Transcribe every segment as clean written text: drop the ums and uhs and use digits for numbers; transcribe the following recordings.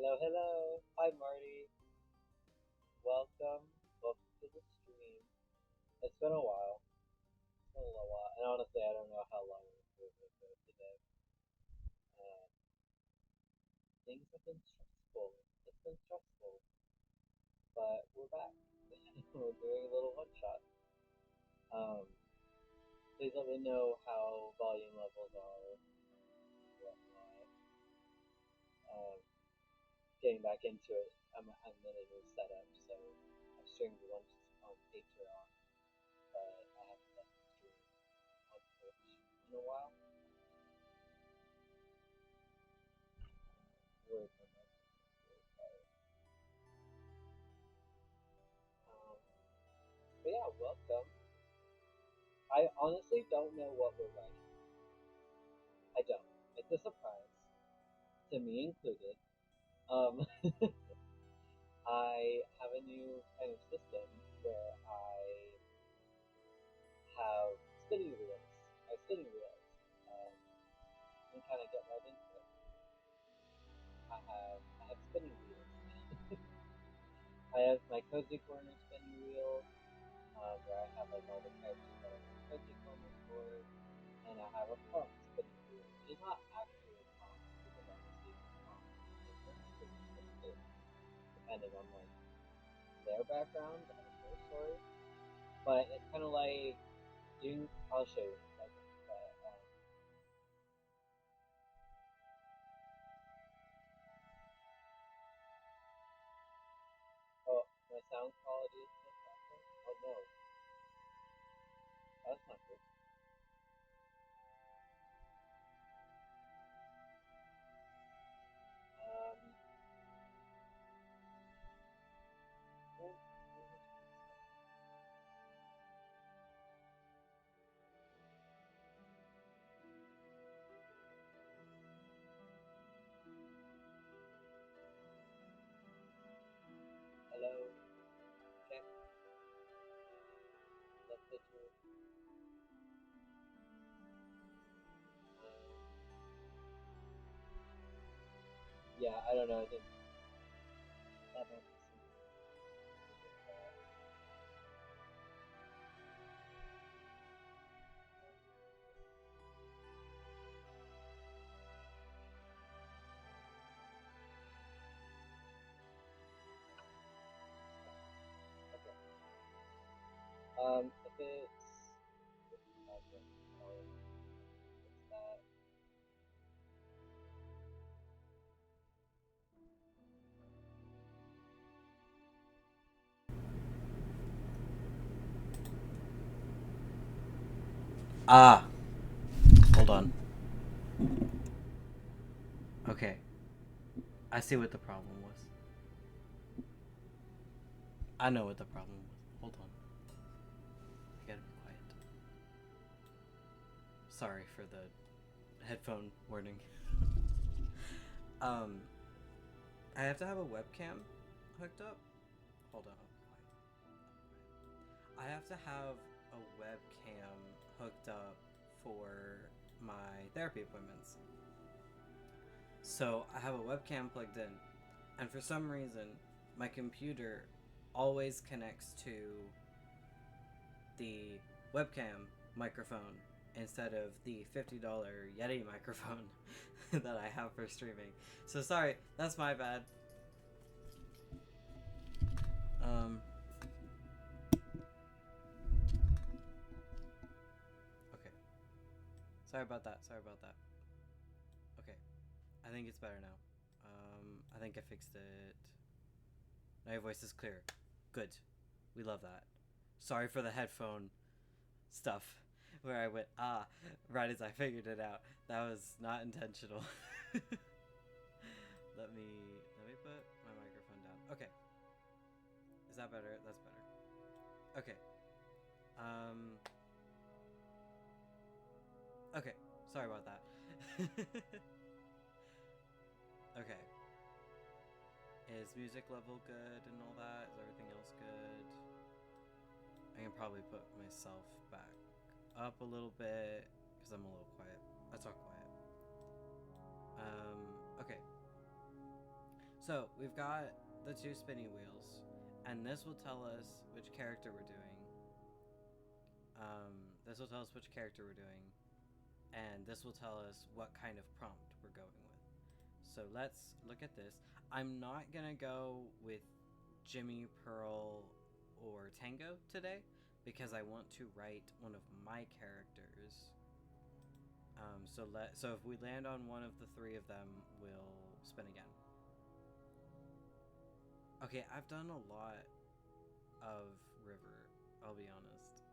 Hello, hello. Hi, Marty. Welcome. Welcome to the stream. It's been a while. It's been a little while. And honestly, I don't know how long we're going to go today. Uh, things have been stressful. It's been stressful. But we're back. We're doing a little one shot. Um, please let me know how volume levels are and whatnot. Um, getting back into it, I'm in a new setup, so I've streamed once on Patreon, but I haven't done a stream on Twitch in a while. Where's my mic? Um, but yeah, welcome. I honestly don't know what we're writing. I don't. It's a surprise to me included. Um, I have a new kind of system where I have spinning wheels. I have spinning wheels. Um, and kind of get right into it. I have spinning wheels. I have my cozy corner spinning wheel, where I have like all the characters that are in the cozy corner board, and I have a prompt spinning wheel, which is not actually a prompt because honestly, prompts different because it's different depending on like their background and their story. But it's kind of like you. I'll show you in a second. But oh, my sound quality is still crackling. Oh no, that's not good. Um, well, hello, check. Let's hit you. Yeah, I don't know. I think that might be something with that. Okay. If it's background quality, fix that. Ah, hold on. Okay, I see what the problem was. I know what the problem was. Hold on. I gotta be quiet. Sorry for the headphone warning. um, I have to have a webcam hooked up. Hold on. I have to have a webcam hooked up for my therapy appointments. So I have a webcam plugged in, and for some reason, my computer always connects to the webcam microphone instead of the $50 Yeti microphone that I have for streaming. So sorry, that's my bad. Um, okay. Sorry about that. Sorry about that. Okay. I think it's better now. I think I fixed it. Now your voice is clear. Good. We love that. Sorry for the headphone stuff where I went right as I figured it out. That was not intentional. let me put my microphone down. Okay. Is that better? That's better. Okay. Um okay. Sorry about that. Okay. Is music level good and all that? Is everything else good? I can probably put myself back up a little bit because I'm a little quiet. I talk quiet. Okay. So we've got the two spinny wheels, and this will tell us which character we're doing. This will tell us which character we're doing, and this will tell us what kind of prompt we're going with. So let's look at this. I'm not gonna go with Jimmy, Pearl, or Tango today because I want to write one of my characters. So if we land on one of the three of them, we'll spin again. Okay, I've done a lot of River, I'll be honest.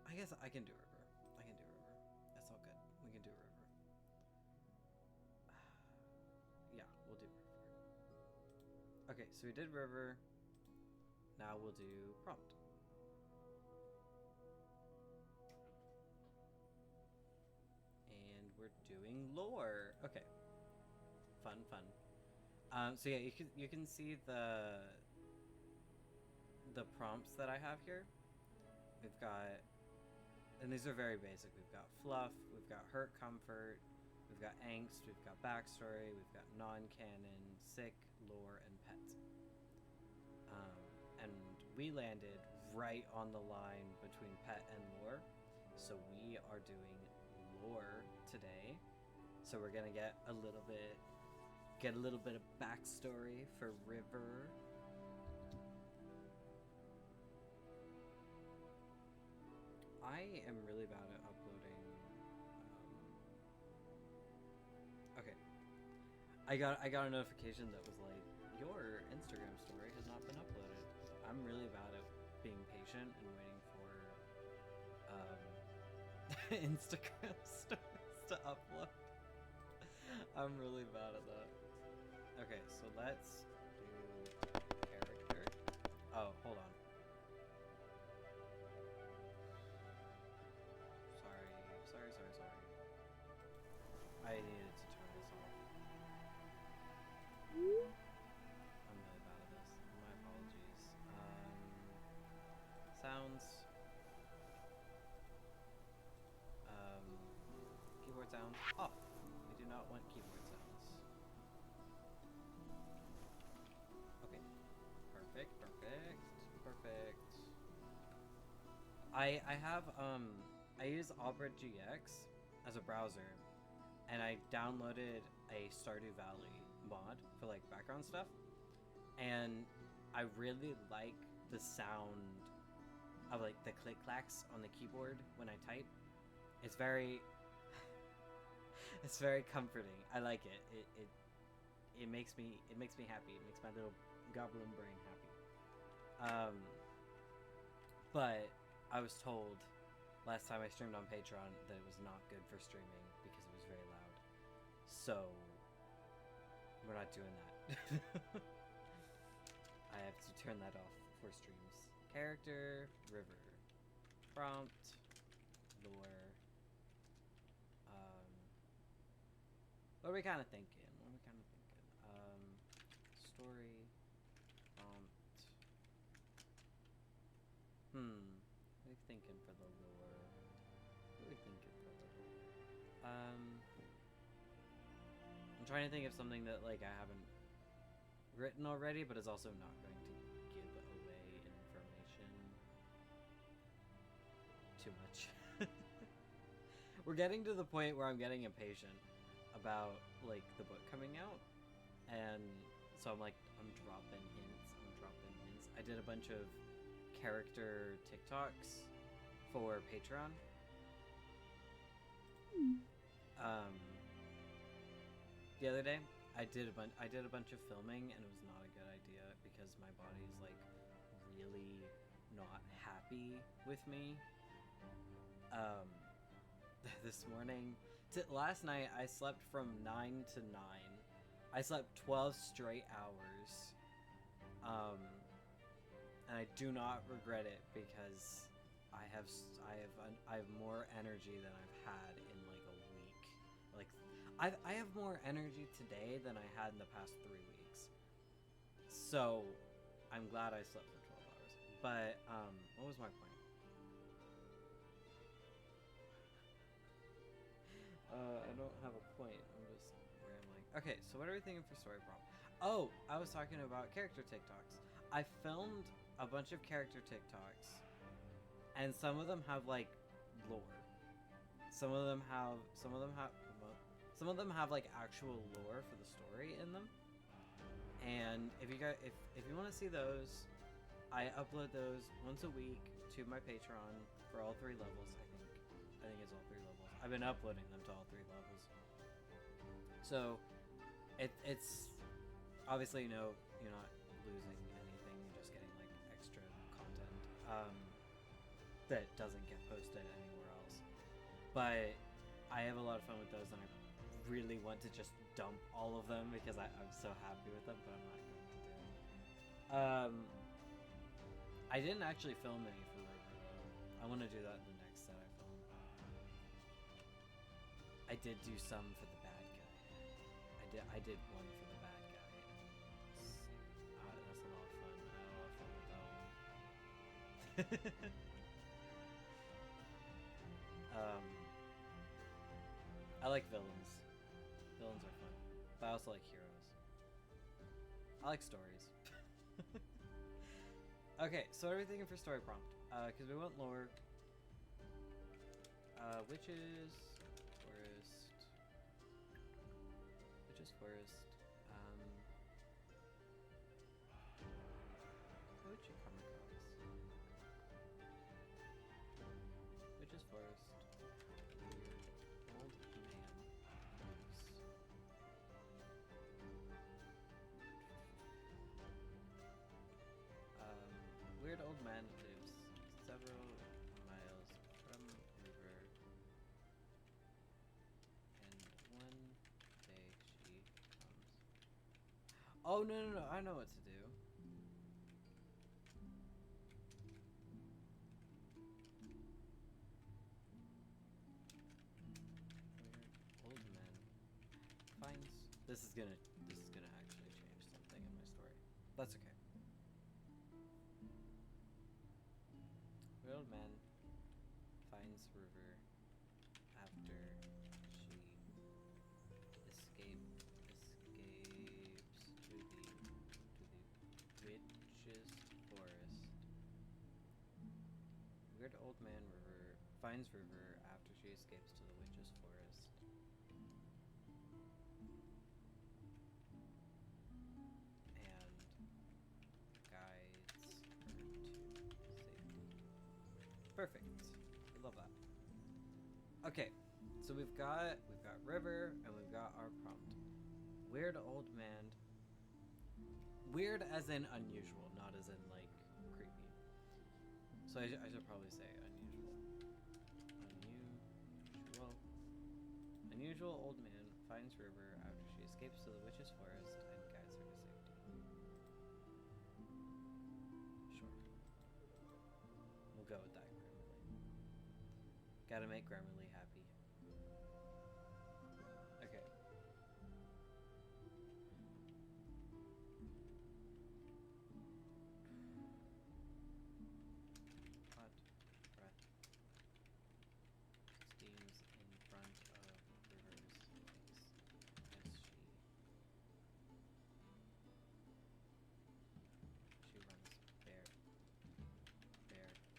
I guess I can do River. That's all good. We can do River. Yeah, we'll do River. Okay, so we did River. Now we'll do Prompt. And we're doing Lore. Okay. Fun. So yeah, you can see the prompts that I have here. We've got, and these are very basic. We've got fluff, we've got hurt comfort, we've got angst, we've got backstory, we've got non-canon, sick, lore, and pet. And we landed right on the line between pet and lore, so we are doing lore today. So we're gonna get a little bit of backstory for River. I am really bad at uploading. Okay, I got a notification that was like, your Instagram story has not been uploaded. I'm really bad at being patient and waiting for Instagram stories to upload. I'm really bad at that. Okay, so let's do character. Oh, hold on. Sorry. I needed to turn this off. I'm really bad at this. My apologies. Sounds. Keyboard sounds off. We do not want keyboard sounds. Okay. Perfect. I have I use Opera GX as a browser, and I downloaded a Stardew Valley mod for like background stuff, and I really like the sound of like the click clacks on the keyboard when I type. It's very comforting. I like it. It makes me happy. It makes my little goblin brain happy. But I was told last time I streamed on Patreon that it was not good for streaming because it was very loud. So we're not doing that. I have to turn that off for streams. Character, River, prompt, lore. What are we kind of thinking? Story, prompt. What are we thinking for the lore? I'm trying to think of something that like I haven't written already, but is also not going to give away information too much. We're getting to the point where I'm getting impatient about like the book coming out, and so I'm dropping hints. I did a bunch of character TikToks for Patreon. The other day I did a bunch of filming, and it was not a good idea because my body is like really not happy with me. This morning, last night I slept from 9 to 9. I slept 12 straight hours. And I do not regret it because I have more energy than I've had in like a week. Like I have more energy today than I had in the past 3 weeks. So I'm glad I slept for 12 hours. But what was my point? I don't have a point. I'm just rambling. Okay, so what are we thinking for story prompt? Oh, I was talking about character TikToks. I filmed a bunch of character TikToks, and some of them have like lore. Some of them have some of them have like actual lore for the story in them. And if you want to see those, I upload those once a week to my Patreon for all 3 levels. I think it's all 3 levels. I've been uploading them to all 3 levels. So it's obviously you're not losing anything. You're just getting like extra content that doesn't get posted anywhere else. But I have a lot of fun with those, and I really want to just dump all of them because I'm so happy with them, but I'm not going to do it. I didn't actually film any for River though. I want to do that in the next set I film. I did do some for the bad guy. I did one for the bad guy. That's a lot of fun. I had a lot of fun with that one. I like villains. Villains are fun, but I also like heroes. I like stories. Okay, so what are we thinking for story prompt? Because we want lore. Witches, forest. Witches, forest. What would you come across? Witches, forest. Weird old man. Weird old man lives several miles from river, and one day she comes. Oh no! I know what to do. Weird old man finds. This is gonna actually change something in my story. That's okay. Old man finds River after she escapes to the witch's forest. Weird old man River finds River after she escapes to the witch's forest. And guides her to safety. Perfect. I love that. Okay, so we've got River and we've got our prompt. Weird old man. Weird as in unusual, not as in like creepy. So I should probably say unusual. Unusual old man finds River after she escapes to the witch's forest and guides her to safety. Sure. We'll go with that. Gotta make Grammarly happy. Okay. Hot breath steams in front of River's face as she runs barefoot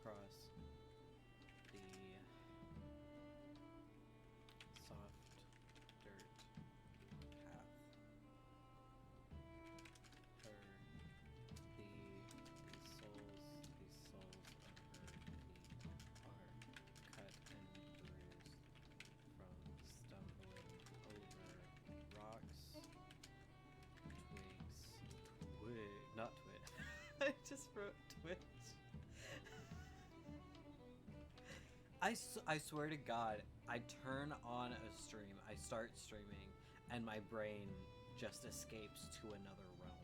across the soft dirt path. The soles of her feet are cut and bruised from stumbling over rocks, not twig. I just wrote twitch. I swear to God, I turn on a stream, I start streaming, and my brain just escapes to another realm.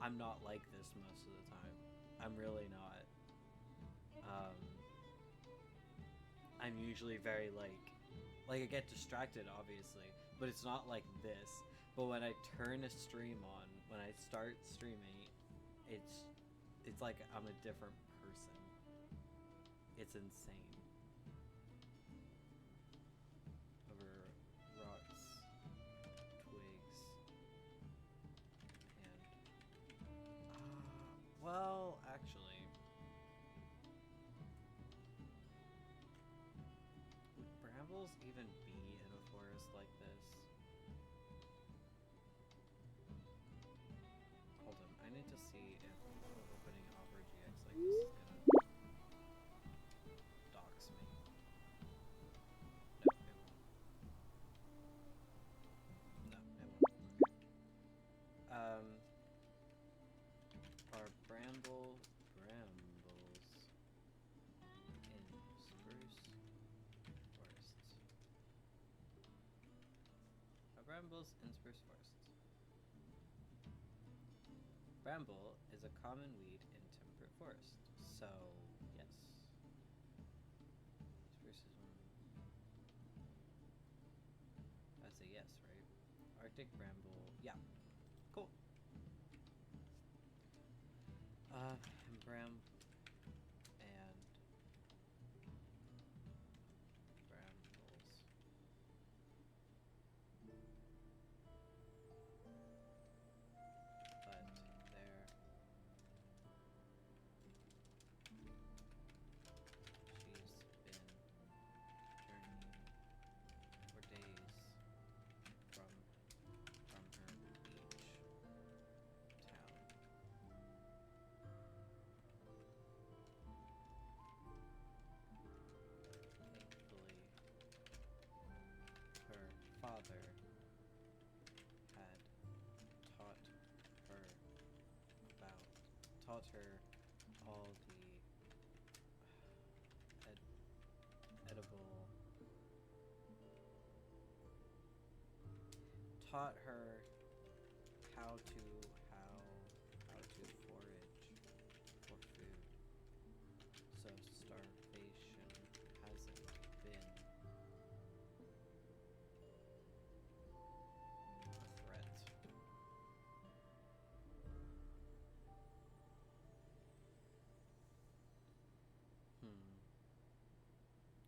I'm not like this most of the time. I'm really not. I'm usually very like I get distracted, obviously, but it's not like this. But when I turn a stream on, when I start streaming, it's like I'm a different person. It's insane. brambles even be in a forest like this? Hold on, I need to see if opening Opera GX like this is gonna dox me. No, it won't. No, it won't. Okay. Are brambles in spruce forests? Are brambles in spruce forests? Bramble is a common weed in temperate forest, so yes. Spruce is one. That's a yes, right? Arctic bramble, yeah. Cool. And brambles. But there. She's been journeying for days from her beach town. Thankfully, her father had taught her all the edible, taught her how to forage for food, so starvation hasn't been a threat.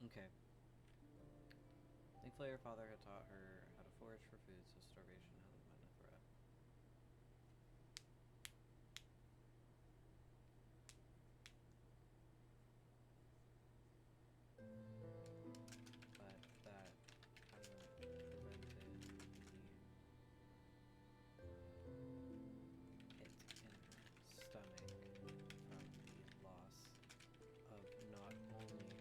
Okay. Thankfully, her father had taught her how to forage for food, so starvation hasn't been a threat. But that hasn't prevented the pit in her stomach from the loss of not only her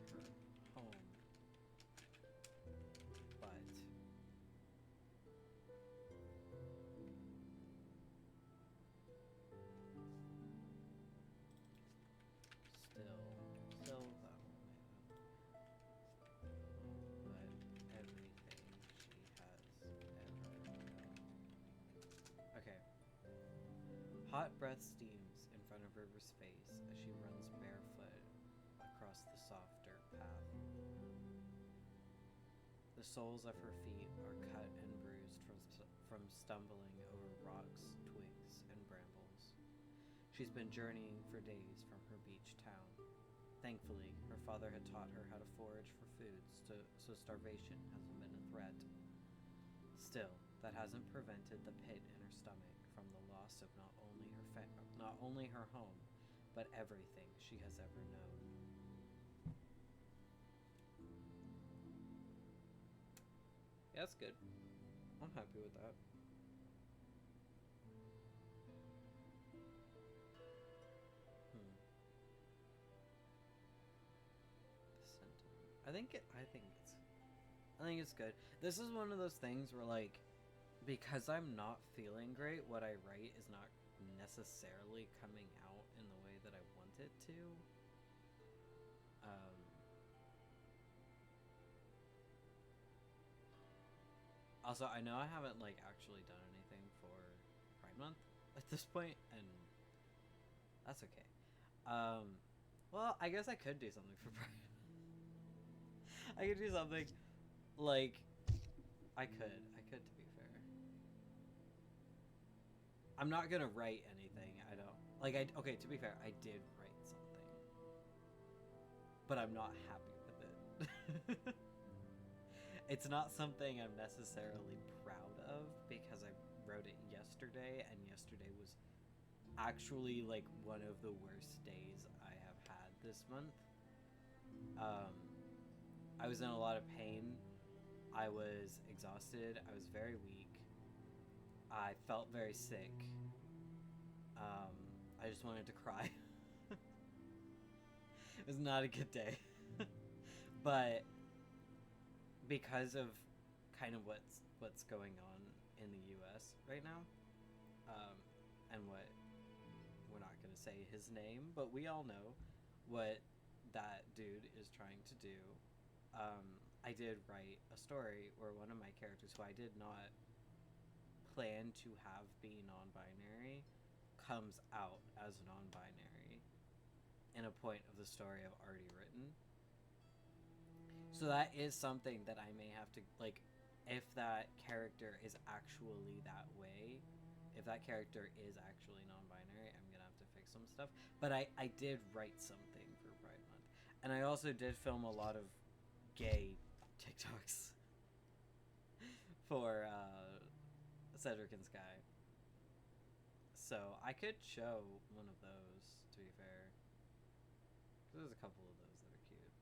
home, but still though, but everything she has ever known. Okay. Hot breath steams in front of River's face as she runs barefoot across the soft dirt path. The soles of her feet are cut and bruised from stumbling over rocks, twigs, and brambles. She's been journeying for days from her beach town. Thankfully, her father had taught her how to forage for food, so starvation hasn't been a threat. Still, that hasn't prevented the pit in her stomach from the loss of not only her home, but everything she has ever known. Yeah, that's good. I'm happy with that. I think it's good. This is one of those things where, like, because I'm not feeling great, what I write is not necessarily coming out in the way that I want it to. Also, I know I haven't, like, actually done anything for Pride Month at this point, and that's okay. Well, I guess I could do something for Pride. I could do something, like, I could, to be fair. I'm not gonna write anything, okay, to be fair, I did write something. But I'm not happy with it. It's not something I'm necessarily proud of, because I wrote it yesterday, and yesterday was actually, like, one of the worst days I have had this month. I was in a lot of pain, I was exhausted. I was very weak. I felt very sick. I just wanted to cry. It was not a good day. But because of kind of what's going on in the U.S. right now, and what we're not gonna say his name, but we all know what that dude is trying to do. I did write a story where one of my characters, who I did not plan to have be non-binary, comes out as non-binary in a point of the story I've already written. So that is something that I may have to, like, if that character is actually that way, if that character is actually non-binary, I'm gonna have to fix some stuff. But I did write something for Pride Month. And I also did film a lot of gay TikToks for Cedric and Sky. So I could show one of those, to be fair. There's a couple of those that are cute.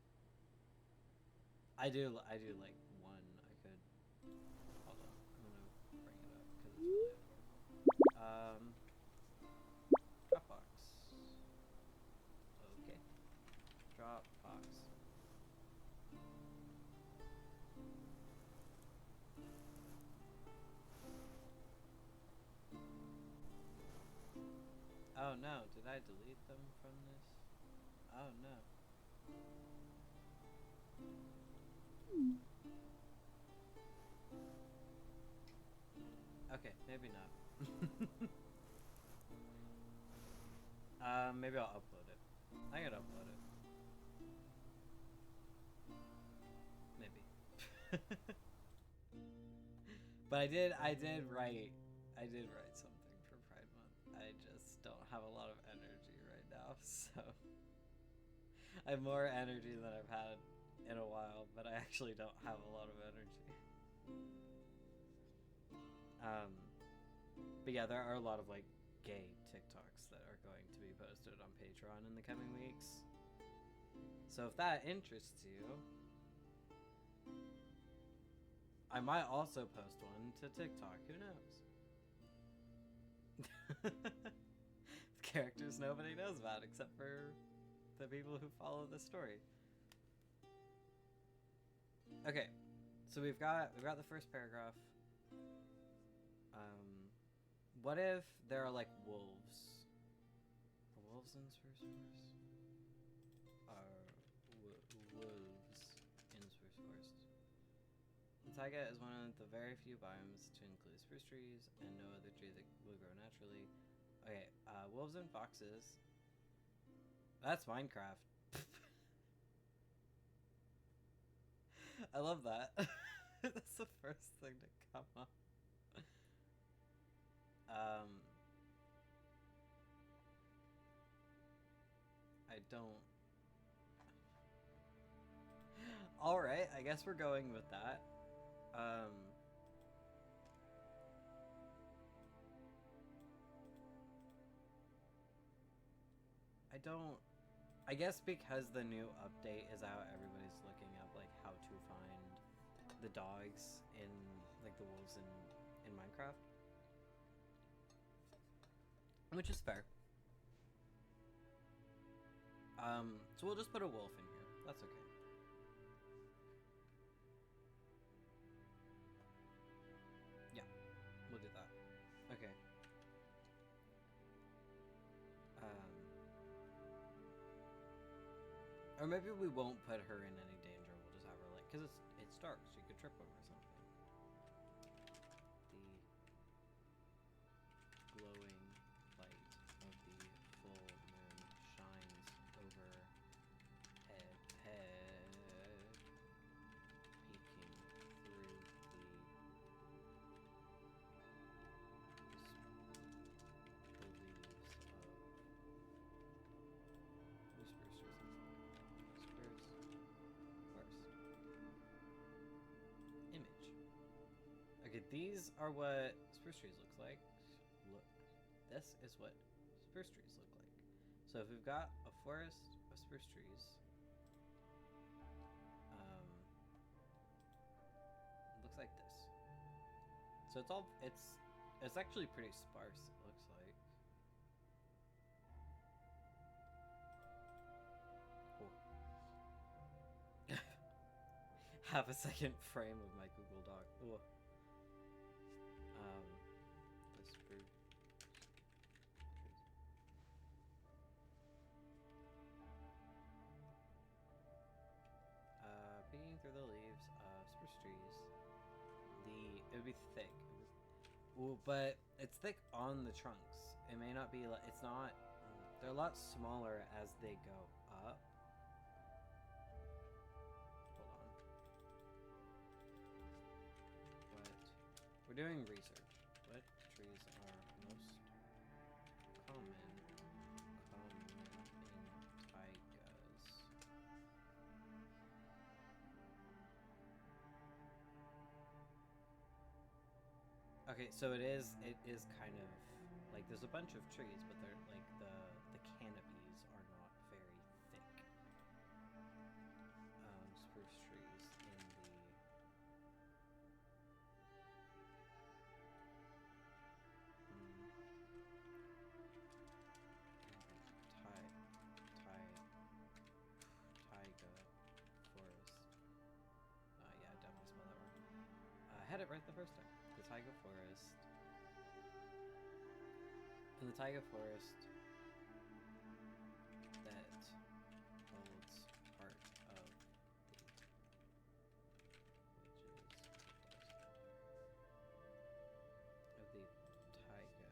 I do like one. I could. Hold on, I'm gonna bring it up because it's really adorable. Dropbox. Okay. Dropbox. Oh no, did I delete them from this? Oh no. Okay, maybe not. Maybe I'll upload it. I could upload it. Maybe. But I did write something for Pride Month. I just don't have a lot of energy right now, so I have more energy than I've had in a while, but I actually don't have a lot of energy. But yeah, there are a lot of like gay TikToks that are going to be posted on Patreon in the coming weeks. So if that interests you, I might also post one to TikTok. Who knows? Characters nobody knows about except for the people who follow the story. Okay, so we've got the first paragraph. What if there are like wolves? Are wolves in Spruce Forest? Are wolves in Spruce Forest? The taiga is one of the very few biomes to include spruce trees and no other tree that will grow naturally. Okay, wolves and foxes. That's Minecraft. I love that. That's the first thing to come up. I don't. Alright, I guess we're going with that. I guess because the new update is out, everybody's looking up like how to find the dogs in like the wolves in Minecraft. Which is fair. So we'll just put a wolf in here. That's okay. Yeah, we'll do that. Okay. Or maybe we won't put her in any danger. We'll just have her like, cause it's dark, so you could trip over something. The glowing light of the full moon shines over head, peeking through the Okay, these are what spruce trees looks like. Look, this is what spruce trees look like. So if we've got a forest of spruce trees, So it's actually pretty sparse, it looks like. Cool. Half a second frame of my Google Doc. Ooh. The spruce. Peeking through the leaves of spruce trees. It would be thick. Ooh, but it's thick on the trunks. It may not be. It's not. They're a lot smaller as they go up. Hold on. We're doing research. What trees are most common in taigas? Okay, so it is kind of like there's a bunch of trees, but they're like the canopies are not very thick. Spruce trees in the taiga forest. Yeah, I definitely spelled that wrong. I had it right the first time. The taiga forest. In the taiga forest that holds part of the taiga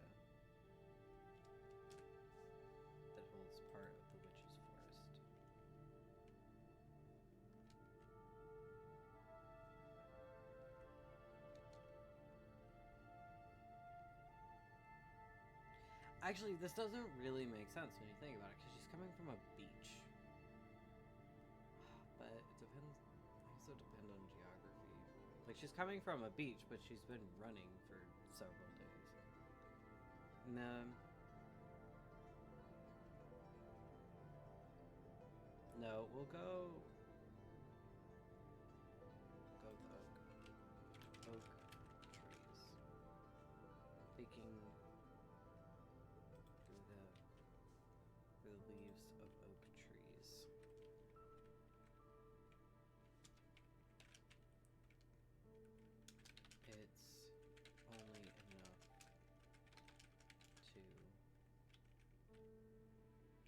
that holds part of the witch's forest. Actually, this doesn't really make sense when you think about it, because she's coming from a beach. But it depends. I guess it depends on geography. Like, she's coming from a beach, but she's been running for several days. No. No, we'll go with oak. Oak trees. Peeking through the leaves of oak trees. It's only enough to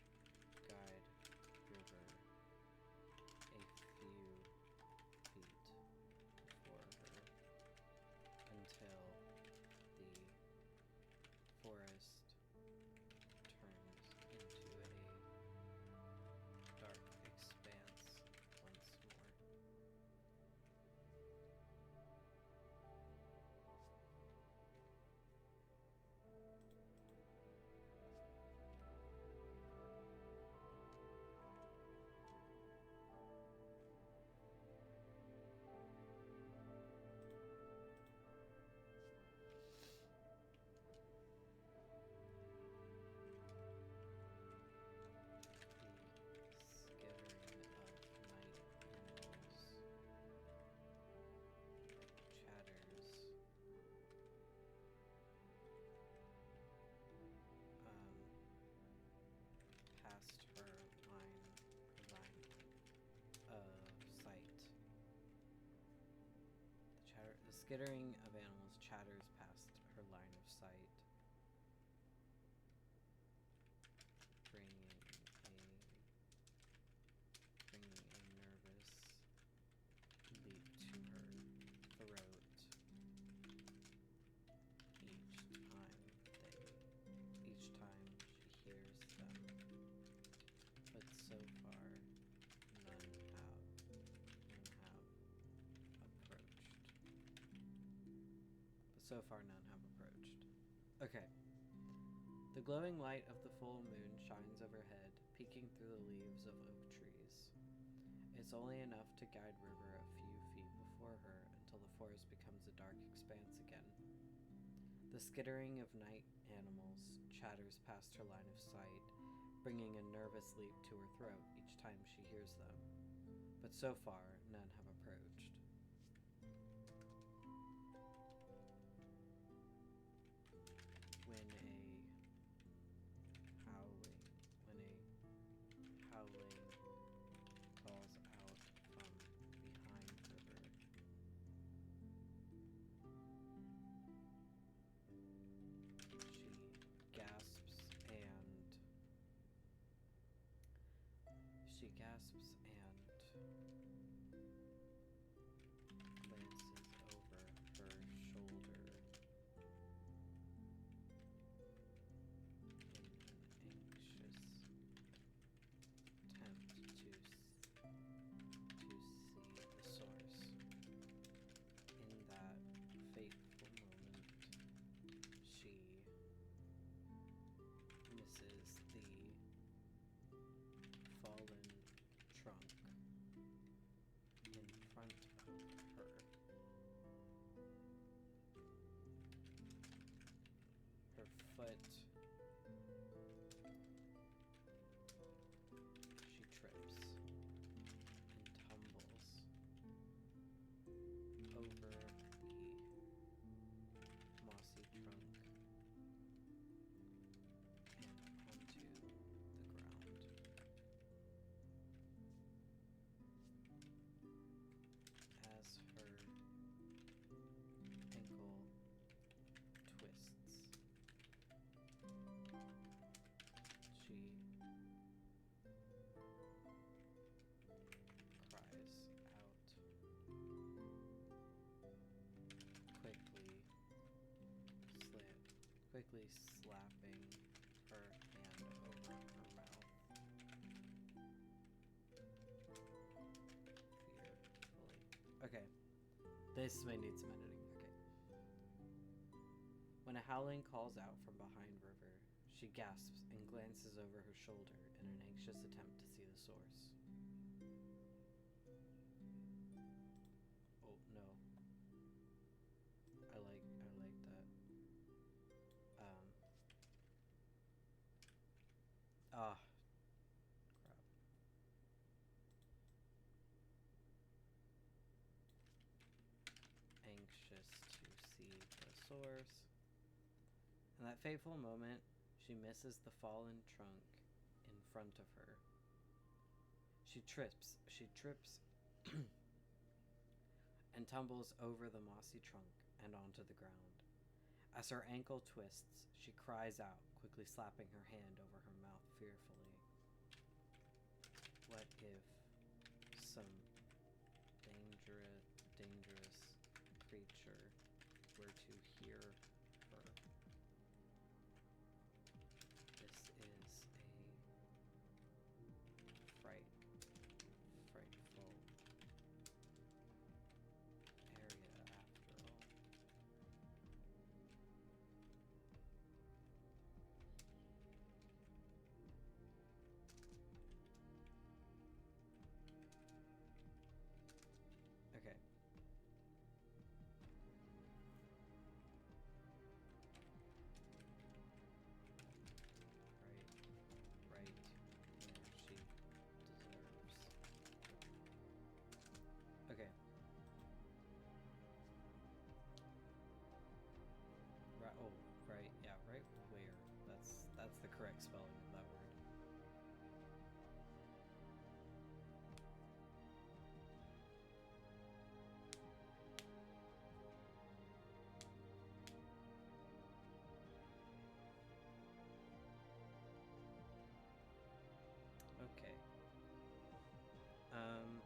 guide river a few feet before her until the forest turns into a dark expanse once more. The skittering of animals chatters past her line of sight, bringing a nervous leap to her throat each time she hears them. But so far, none have approached. Okay. The glowing light of the full moon shines overhead, peeking through the leaves of oak trees. It's only enough to guide River a few feet before her until the forest becomes a dark expanse again. The skittering of night animals chatters past her line of sight, bringing a nervous leap to her throat each time she hears them. But so far, none have approached. gasps and glances over her shoulder in an anxious attempt to see the source. In that fateful moment, she misses the fallen trunk in front of her. Her foot, she trips and tumbles over the mossy trunk and onto the ground. As her ankle twists, she cries out, quickly slapping her hand over her mouth fearfully. Okay, this may need some editing. Okay. When a howling calls out from behind River, she gasps and glances over her shoulder in an anxious attempt to see the source. Oh no. I like that. Crap. Anxious to see the source. In that fateful moment, she misses the fallen trunk in front of her. She trips and tumbles over the mossy trunk and onto the ground. As her ankle twists, she cries out, quickly slapping her hand over her mouth fearfully. What if some dangerous creature were to hear her? This is a frightful area after all. Okay. Right where she deserves. Okay. Right, yeah, right where. That's the correct spelling of that word. Okay. After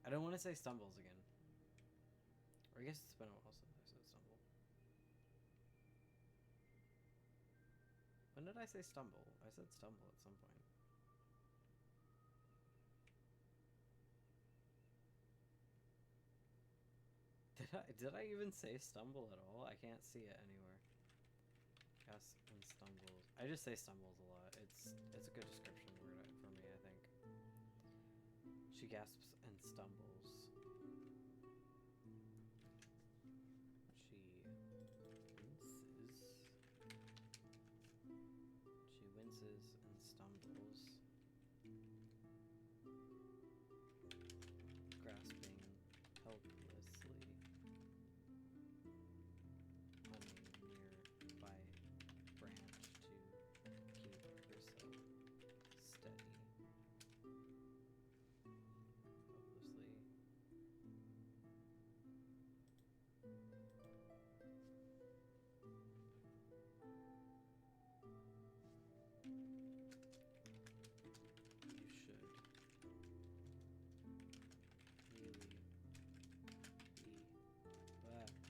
I don't want to say stumbles again. Or I guess it's been a while since I said stumble. When did I say stumble? I said stumble at some point. Did I even say stumble at all? I can't see it anywhere. Gasp and stumbles. I just say stumbles a lot. It's a good description word for me, I think. She gasps and stumbles. She winces. She winces and stumbles. Grasping helplessly on a nearby branch to keep herself steady. Hopelessly. You should really be careful out here. A voice says from the shadows. It is desperately hard to see out here without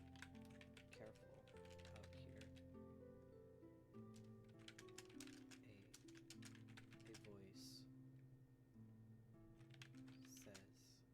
some kind of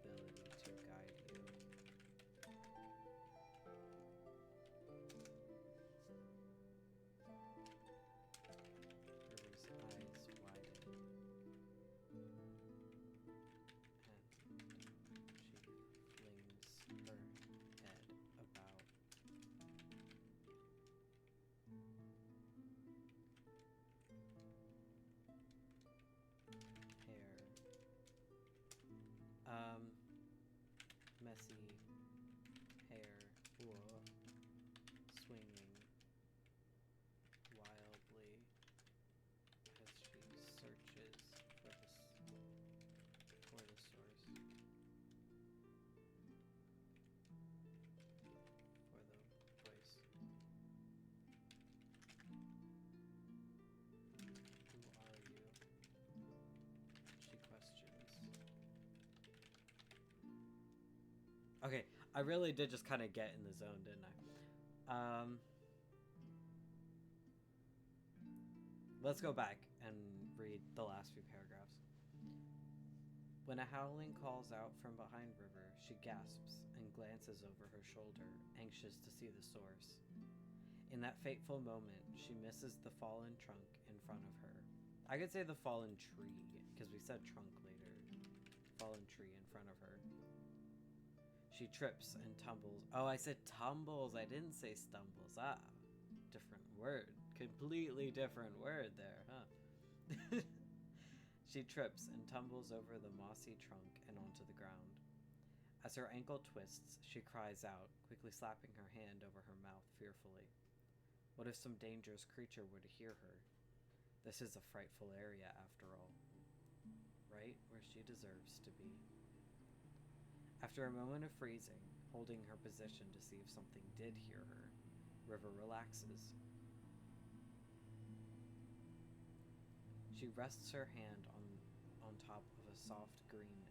ability to guide you. River's eyes widen, and she flings her head about. Hair. Messy hair, whoa, swinging wildly as she searches for the source, for the voice. Who are you? She questions. Okay, I really did just kind of get in the zone, didn't I? Let's go back and read the last few paragraphs. When a howling calls out from behind River, she gasps and glances over her shoulder, anxious to see the source. In that fateful moment, she misses the fallen trunk in front of her. I could say the fallen tree, because we said trunk later. Fallen tree in front of her. She trips and tumbles. Oh, I said tumbles. I didn't say stumbles. Ah, different word. Completely different word there, huh? She trips and tumbles over the mossy trunk and onto the ground. As her ankle twists, she cries out, quickly slapping her hand over her mouth fearfully. What if some dangerous creature were to hear her? This is a frightful area, after all. Right where she deserves to be. After a moment of freezing, holding her position to see if something did hear her, River relaxes. She rests her hand on top of a soft green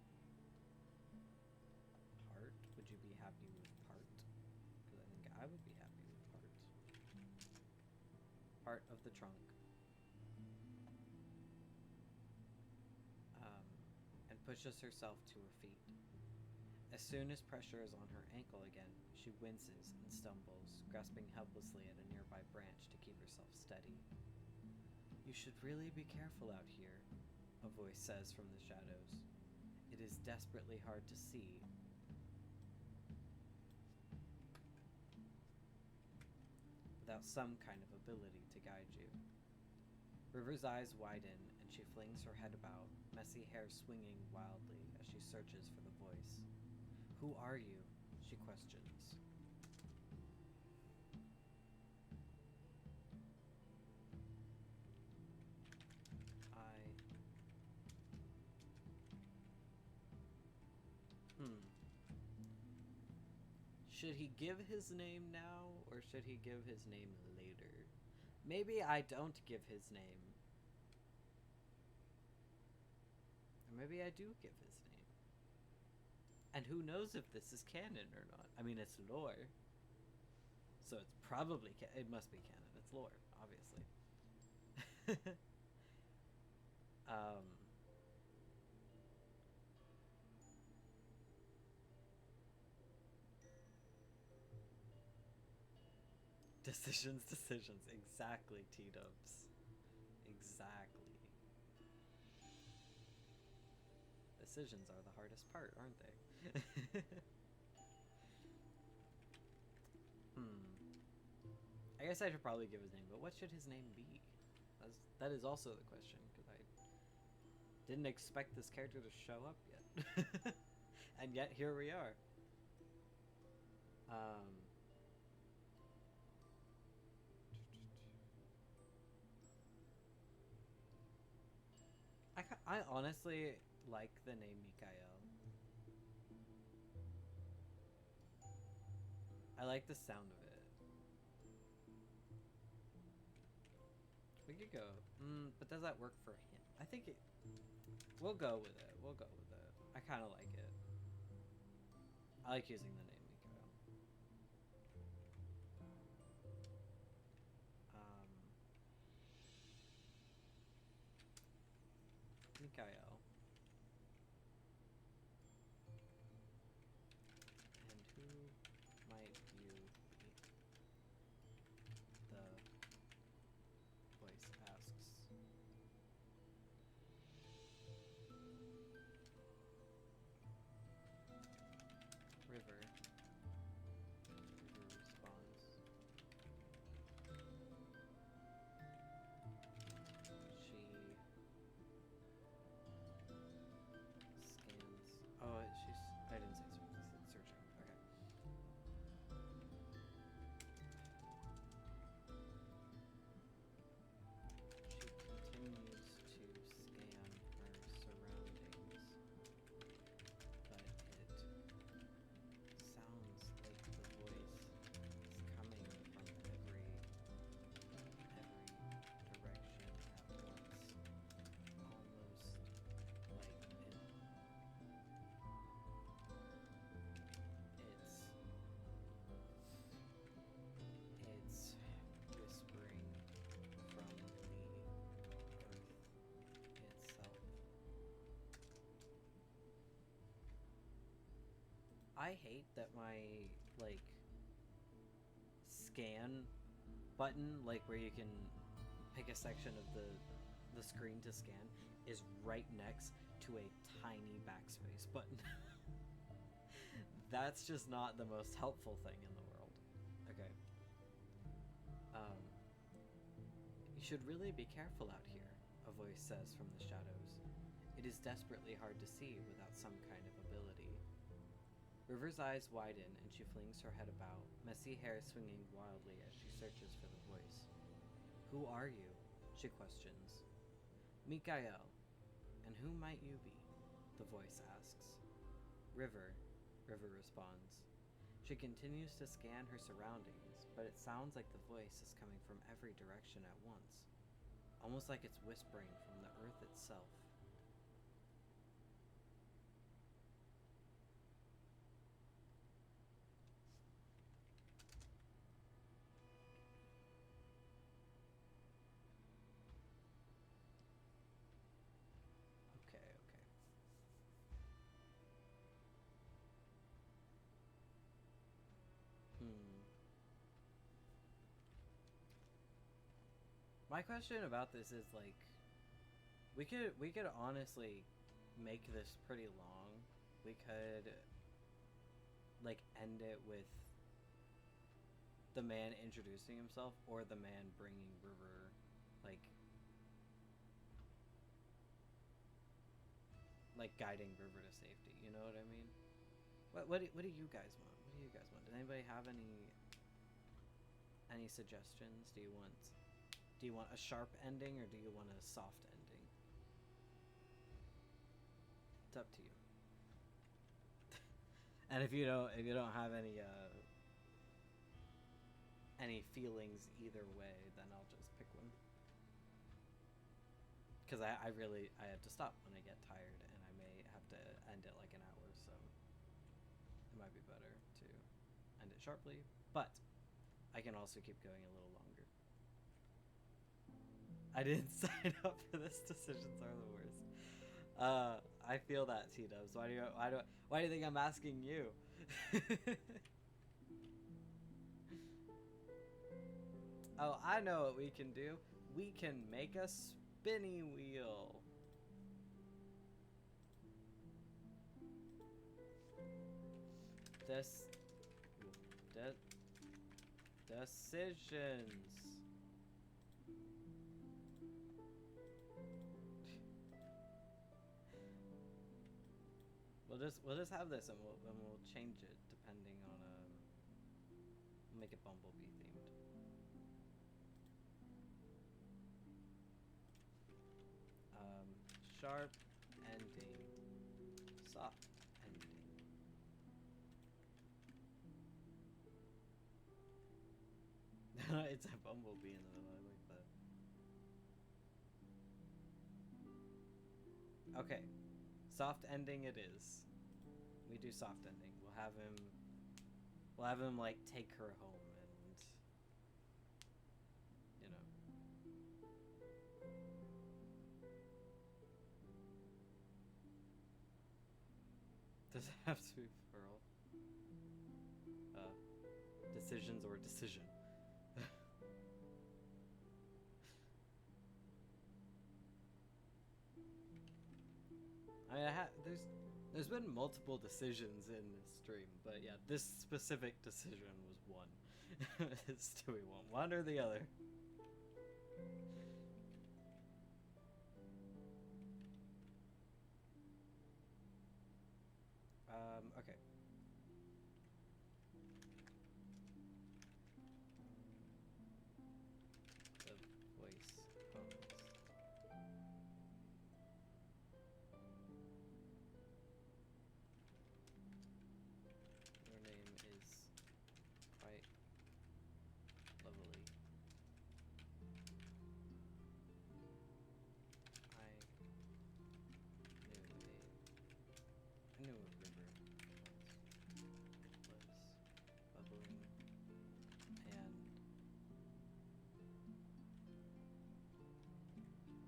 part. Would you be happy with part? Because I think I would be happy with part. Part of the trunk. And pushes herself to her feet. As soon as pressure is on her ankle again, she winces and stumbles, grasping helplessly at a nearby branch to keep herself steady. You should really be careful out here, a voice says from the shadows. It is desperately hard to see. Without some kind of ability to guide you. River's eyes widen and she flings her head about, messy hair swinging wildly as she searches for the voice. Who are you? She questions. Should he give his name now, or should he give his name later? Maybe I don't give his name. Or maybe I do give his name. And who knows if this is canon or not? I mean, it's lore. So it's probably it must be canon. It's lore, obviously. Decisions. Exactly, T-dubs. Exactly. Decisions are the hardest part, aren't they? I guess I should probably give his name, but what should his name be? That is also the question, because I didn't expect this character to show up yet. And yet, here we are. I honestly like the name Mikael. I like the sound of it. We could go, but does that work for him? I think it. We'll go with it. I kind of like it. I like using the name Mikael. Mikael. And who might you be? The voice asks. River. River responds. She scans. Oh, she's. I didn't say searching. I said searching. Okay. She continues to scan her surroundings, but it sounds like the voice is coming from every direction at once, almost like it's whispering from the earth itself. I hate that my scan button, where you can pick a section of the screen to scan, is right next to a tiny backspace button. That's just not the most helpful thing in the world. Okay. You should really be careful out here, a voice says from the shadows. It is desperately hard to see without some kind of ability. River's eyes widen and she flings her head about, messy hair swinging wildly as she searches for the voice. Who are you? She questions. Mikael. And who might you be? The voice asks. River responds. She continues to scan her surroundings, but it sounds like the voice is coming from every direction at once, almost like it's whispering from the earth itself. Okay. My question about this is we could honestly make this pretty long. We could end it with the man introducing himself, or the man bringing River like guiding River to safety. You know what I mean? What do you guys want? What do you guys want? Does anybody have any suggestions? Do you want a sharp ending or do you want a soft ending? It's up to you. And if you don't have any feelings either way, then I'll just pick one. Because I have to stop when I get tired, and I may have to end it like an hour, so it might be better to end it sharply, but I can also keep going a little longer. I didn't sign up for this. Decisions are the worst. I feel that, T-Dubs. Why do you think I'm asking you? Oh, I know what we can do. We can make a spinny wheel. Decisions. We'll just have this, and we'll change it depending on we'll make it Bumblebee themed. Sharp ending, soft ending. It's a Bumblebee in the middle. I like that. Okay, soft ending it is. We do soft ending. We'll have him like take her home and you know. Does it have to be Pearl? Decisions or decision? I mean, there's been multiple decisions in this stream, but yeah, this specific decision was one. Do we want one or the other? Okay. The voice hums. Your name is quite lovely. I knew a river was bubbling,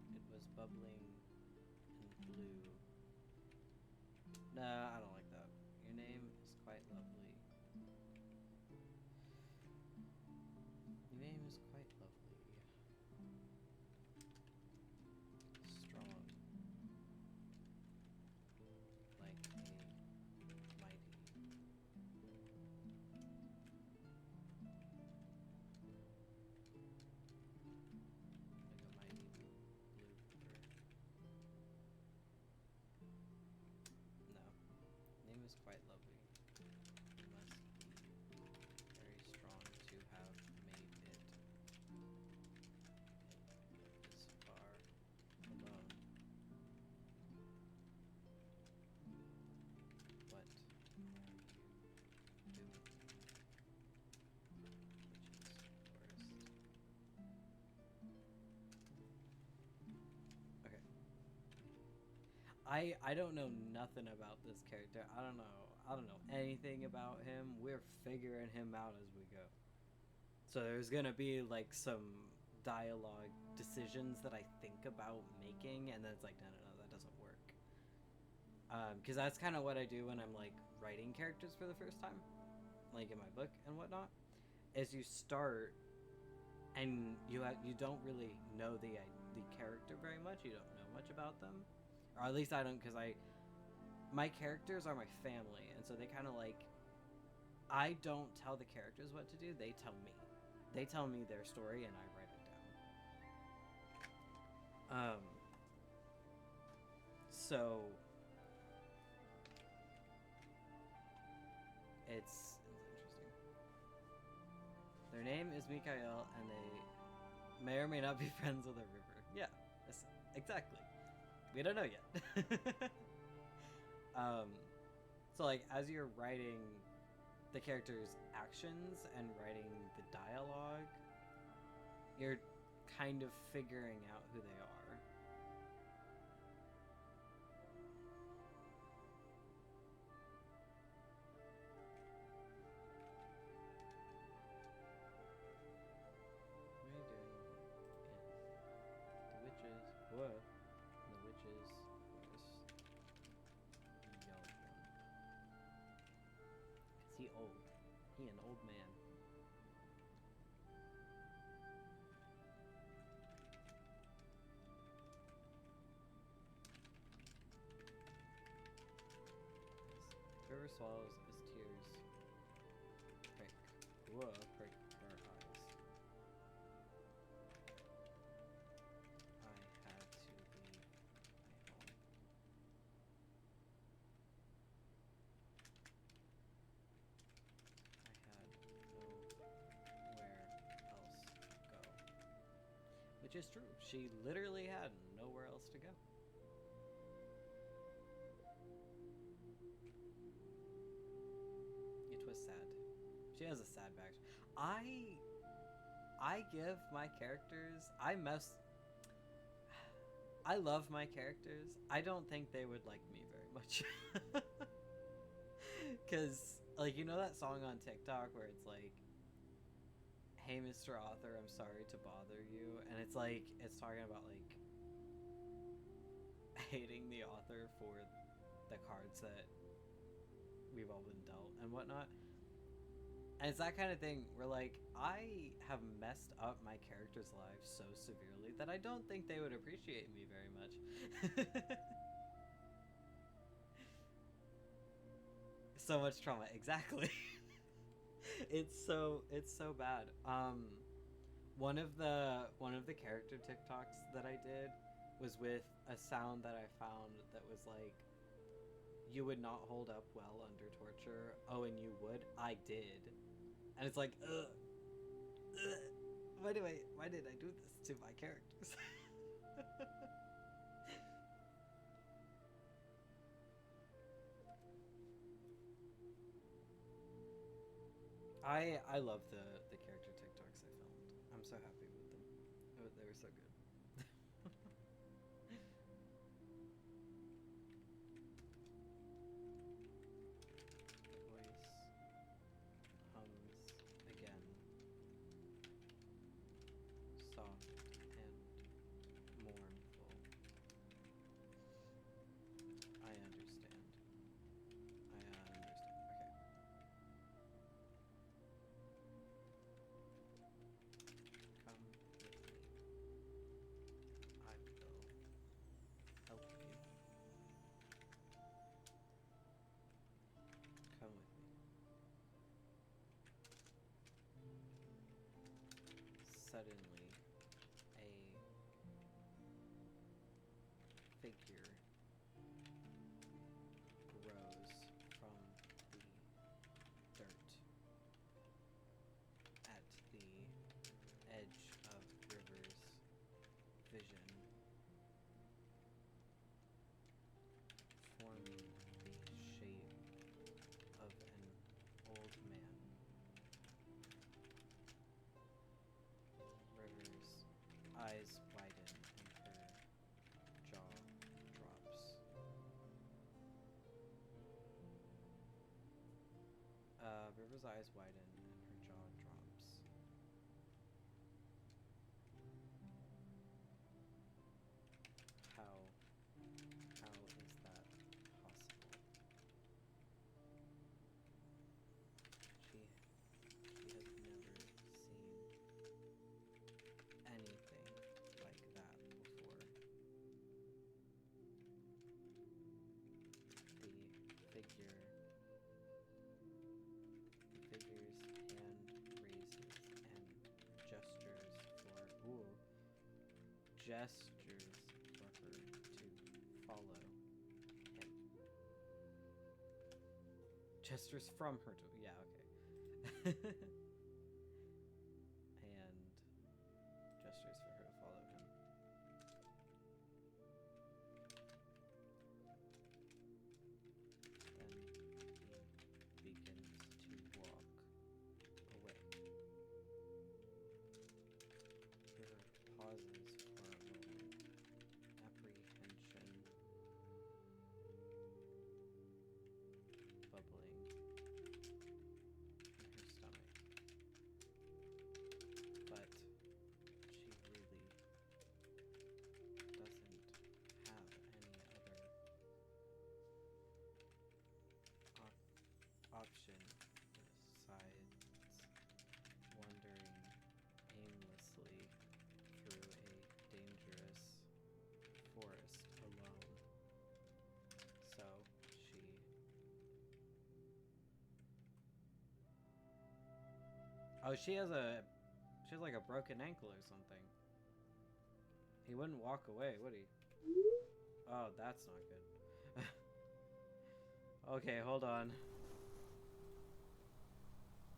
and it was bubbling and blue. Nah, I don't like that. Your name is quite lovely. Your name is quite lovely. Strong. Like a mighty. Blue river. No. Name is quite lovely. You must be very strong to have made it this far alone. What are you doing? Okay. I don't know nothing about this character. I don't know anything about him. We're figuring him out as we go. So there's gonna be like some dialogue decisions that I think about making, and then it's like, no, that doesn't work. Because that's kind of what I do when I'm like writing characters for the first time, like in my book and whatnot. Is you start and you don't really know the character very much. You don't know much about them, or at least I don't, because my characters are my family, and so they kind of like, I don't tell the characters what to do. They tell me. They tell me their story, and I write it down. So It's interesting. Their name is Mikael, and they may or may not be friends with a river. Yeah, exactly. We don't know yet. So like as you're writing the character's actions and writing the dialogue, you're kind of figuring out who they are. What are you doing? The witches. Whoa. The witches was yelling. Is he old? He an old man. River swallows as tears prick. Whoa, prick her eyes. I had to leave my home. I had nowhere else to go. Which is true. She literally had nowhere else to go. It was sad. She has a sad back. I give my characters. I love my characters. I don't think they would like me very much. Cause like you know that song on TikTok where it's like, "Hey, Mr. Author, I'm sorry to bother you," and it's like it's talking about like hating the author for the cards that we've all been dealt and whatnot. And it's that kind of thing where, like, I have messed up my characters' lives so severely that I don't think they would appreciate me very much. So much trauma, exactly. It's so bad. One of the character TikToks that I did was with a sound that I found that was like, "You would not hold up well under torture." Oh, and you would? I did. And it's like, ugh. Why did I do this to my characters? I love the character TikToks I filmed. I'm so happy with them. They were so good. Voice hums again, soft and mournful. I understand. Okay. Come with me. I will help you. Come with me. Suddenly, a figure rose from the dirt at the edge of River's vision, forming the shape of an old man. River's eyes widen and her jaw drops. River's eyes widen and her jaw drops. How is that possible? She has never seen anything like that before. The figure's hand raises and gestures for her to follow him. Gestures from her to. Yeah, okay. And gestures for her to follow him. Then he begins to walk away. River pauses for a moment, apprehension bubbling in her stomach. But she really doesn't have any other option besides wandering aimlessly through a dangerous forest alone. So she she has like a broken ankle or something. He wouldn't walk away, would he? Oh, that's not good. Okay, hold on.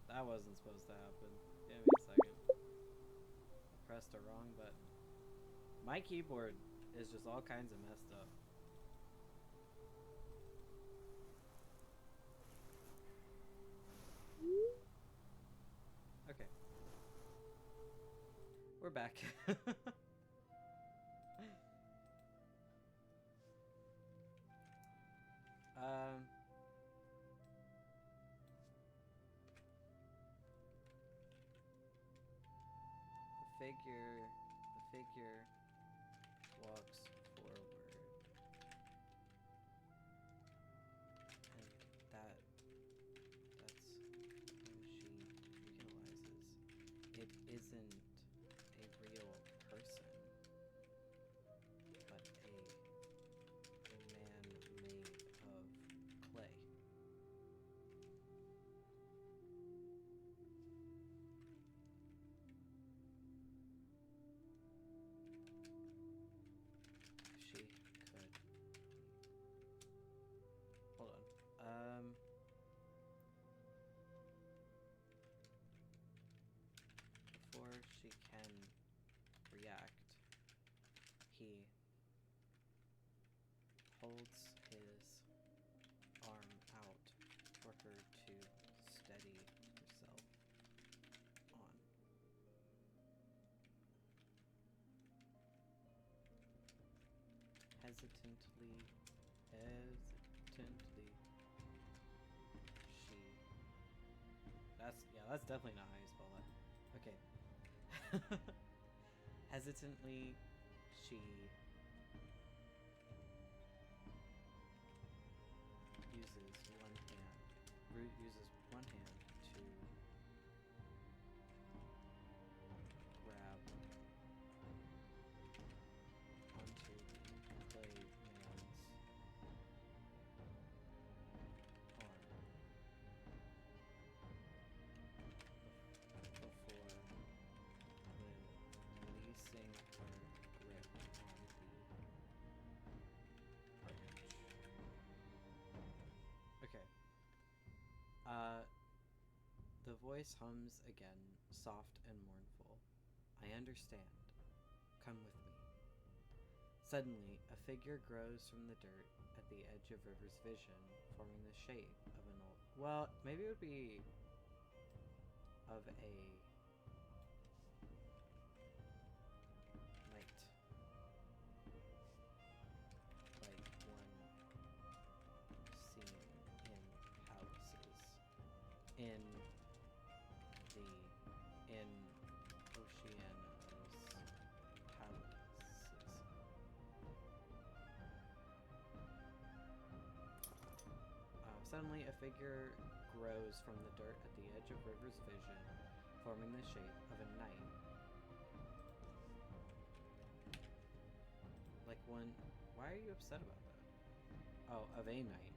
That wasn't supposed to happen. Give me a second. I pressed the wrong button. My keyboard is just all kinds of messed up. Okay. We're back. um... The figure walks forward, and that's when she realizes it isn't a real person, but a man made of clay. She could. Hold on. Before she can react, he holds his arm out for her to steady herself on. Hesitantly, that's definitely not how you spell that. Okay. Hesitantly, she uses one hand to grab onto the clay man's arm before releasing her grip on the branch. Okay. The voice hums again, soft and mournful. I understand. Come with me. Suddenly, a figure grows from the dirt at the edge of River's vision, forming the shape of an old... Well, maybe it would be of a knight. Like one seen in palaces. In Oceania's palaces. Suddenly, a figure grows from the dirt at the edge of River's vision, forming the shape of a knight. Like one... Why are you upset about that? Oh, of a knight.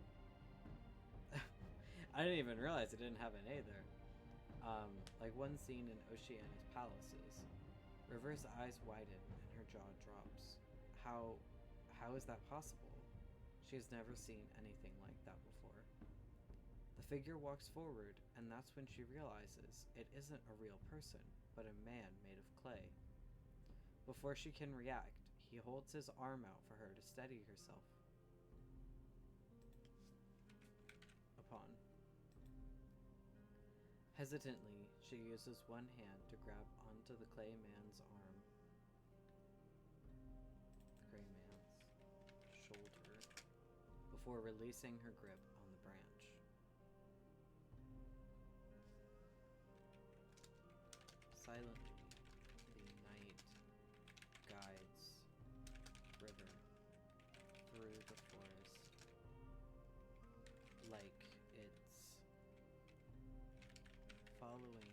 I didn't even realize it didn't have an A there. Like one seen in Oceania's palaces. River's eyes widen and her jaw drops. How is that possible? She has never seen anything like that before. The figure walks forward, and that's when she realizes it isn't a real person, but a man made of clay. Before she can react, he holds his arm out for her to steady herself upon. Hesitantly, she uses one hand to grab onto the clay man's arm, the gray man's shoulder, before releasing her grip on the branch. Silently, the night guides River through the forest like it's following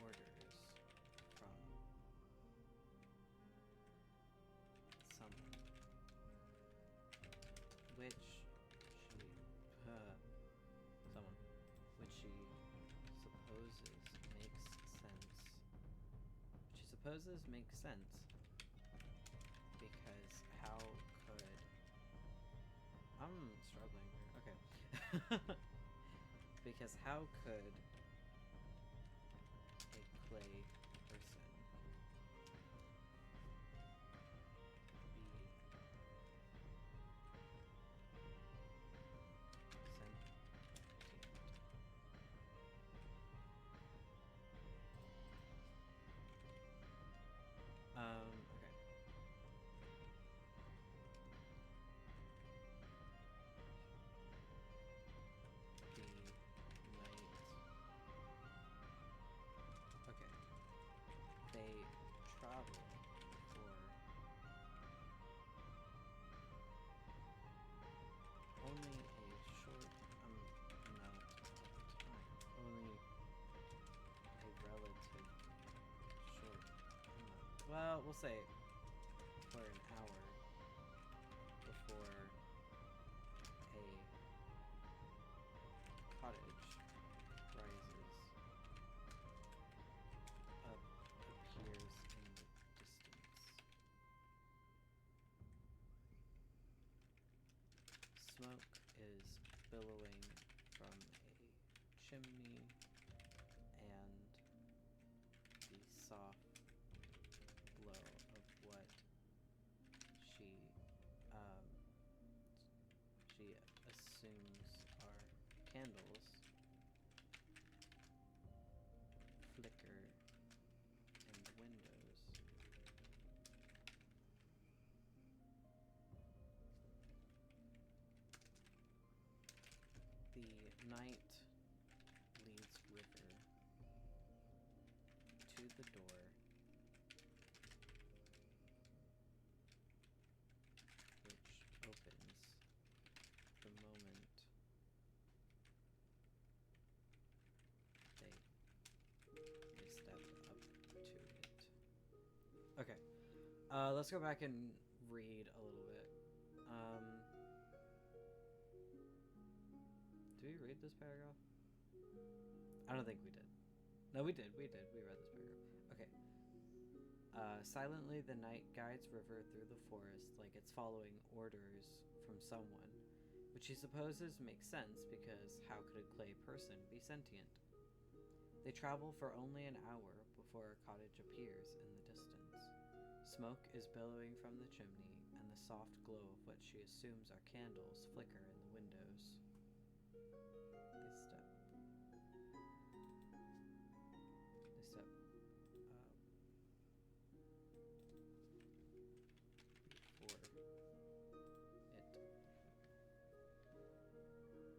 orders from someone, which she supposes makes sense, because how could, I'm struggling here, okay, because how could a clay person be okay. The night. Okay. They travel for only a short amount of time. Only a relative short amount. Well, we'll say for an hour before a cottage rises up, appears in the distance. Smoke is billowing from a chimney, and the soft glow of what she assumes are candles flicker in the windows. The night leads River to the door, which opens the moment they step up to it. Okay, let's go back and read a little bit. Did we read this paragraph? I don't think we did. No, we did. We read this paragraph. Okay. Silently, the night guides River through the forest like it's following orders from someone, which she supposes makes sense because how could a clay person be sentient? They travel for only an hour before a cottage appears in the distance. Smoke is billowing from the chimney, and the soft glow of what she assumes are candles flicker in the windows.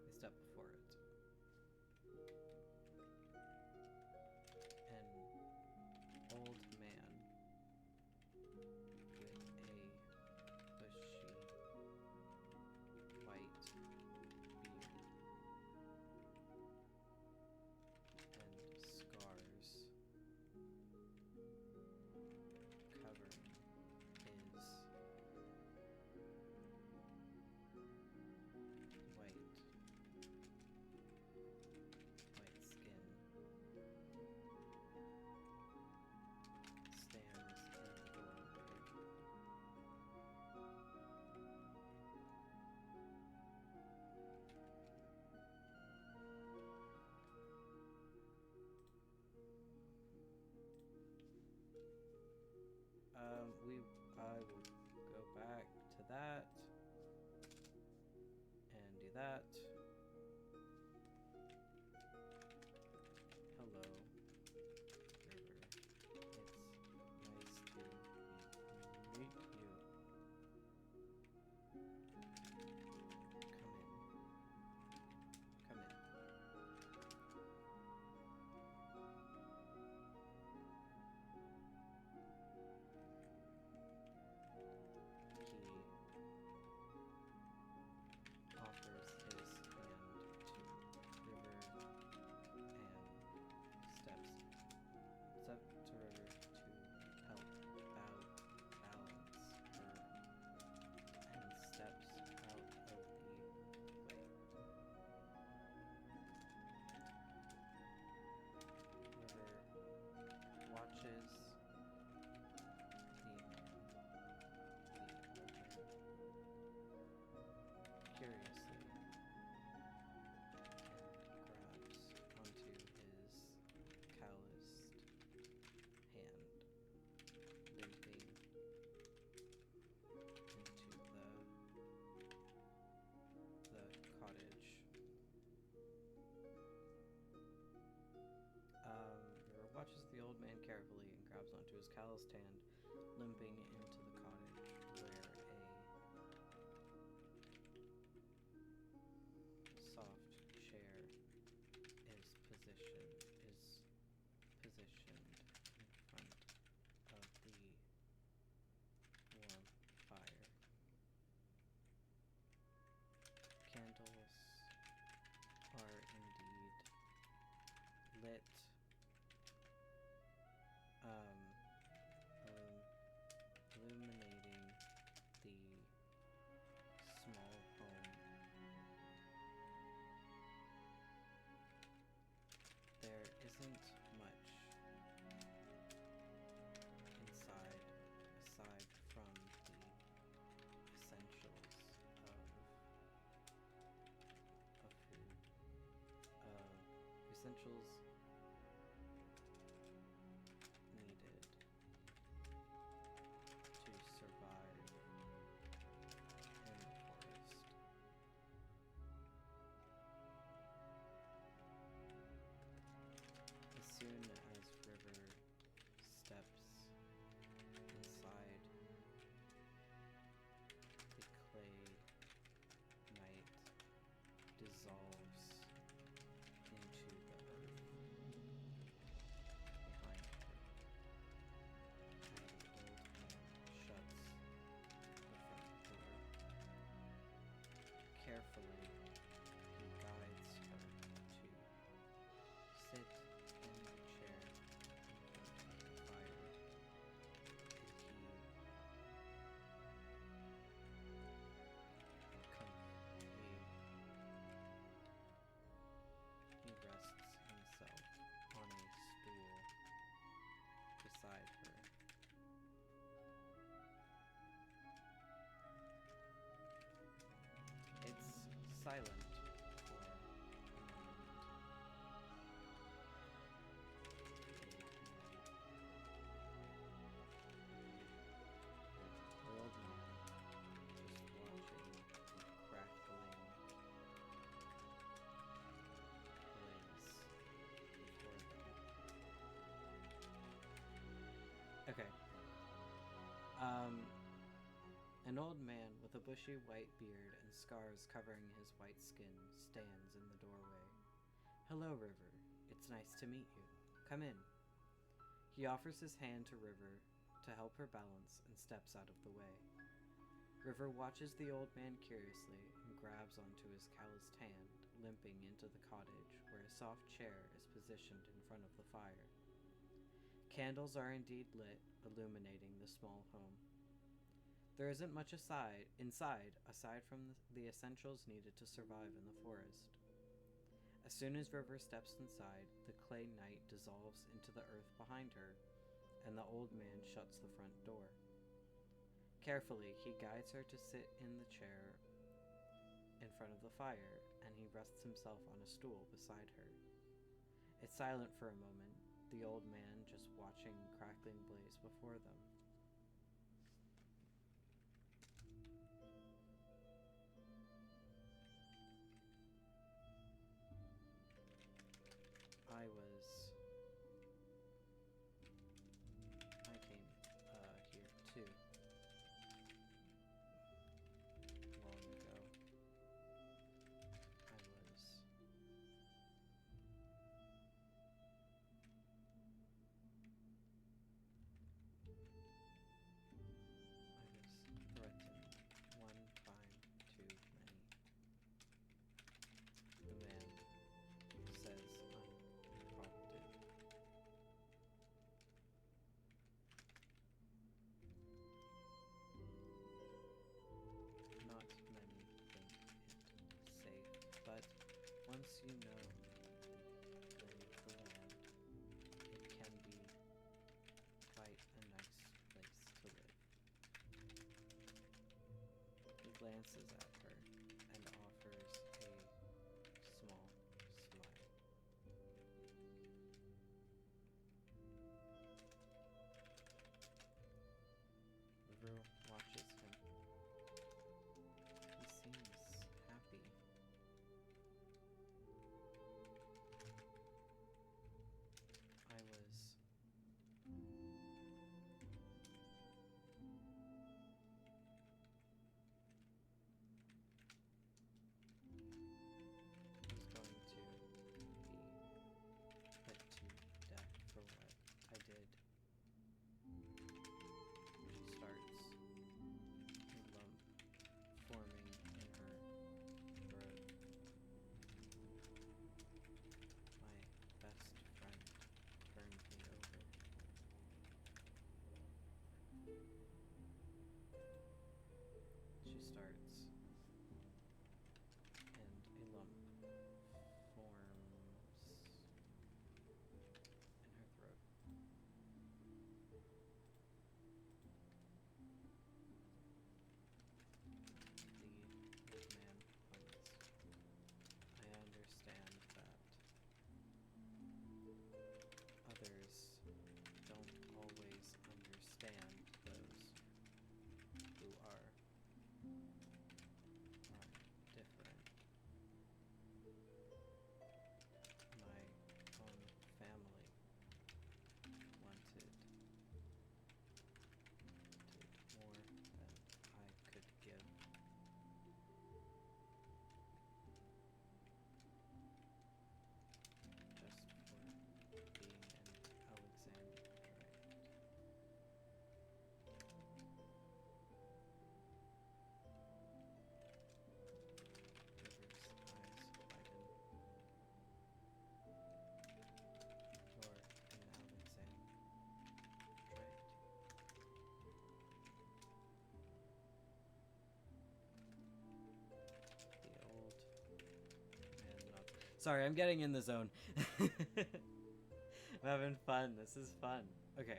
They step before it. An old man with a bushy white beard that. Hello, River. It's nice to meet you. Come in. Come in. He offers his hand to River and steps up to River to help balance her and steps out of the way. River watches the curiously and grabs onto his calloused hand, limping into the cottage. River watches the old man carefully and grabs onto his calloused hand, limping into the cottage where a soft chair is positioned in front of the warm fire. Candles are indeed lit, illuminating the small home. There isn't much inside aside from the essentials of food. Essentials needed to survive in the forest. As soon as River steps inside, the clay night dissolves into the earth behind her. And the old man shuts the front door. Carefully, he guides her to sit in the chair in front of the fire. He rests himself on a stool beside her. It's silent for a moment. The old man just watching the crackling blaze before them. Okay. An old man with a bushy white beard and scars covering his white skin stands in the doorway. Hello, River. It's nice to meet you. Come in. He offers his hand to River to help her balance and steps out of the way. River watches the old man curiously and grabs onto his calloused hand, limping into the cottage where a soft chair is positioned in front of the fire. Candles are indeed lit, illuminating the small home. There isn't much inside aside from the essentials needed to survive in the forest. As soon as River steps inside, the clay night dissolves into the earth behind her, and the old man shuts the front door. Carefully, he guides her to sit in the chair in front of the fire, and he rests himself on a stool beside her. It's silent for a moment, the old man just watching the crackling blaze before them. glances at her and offers a small smile. River watches him. He seems happy. I was going to be put to death for what I did. She starts, a lump forming in her throat. My best friend turned me over. She starts, and a lump forms in her throat. The old man hums. I understand that others don't always understand those who are different. My own family wanted more than I could give. Just for being an Alexandrite. River's eyes widen. You're an Alexandrite. The old man nods. Sorry, I'm getting in the zone. I'm having fun. This is fun. Okay.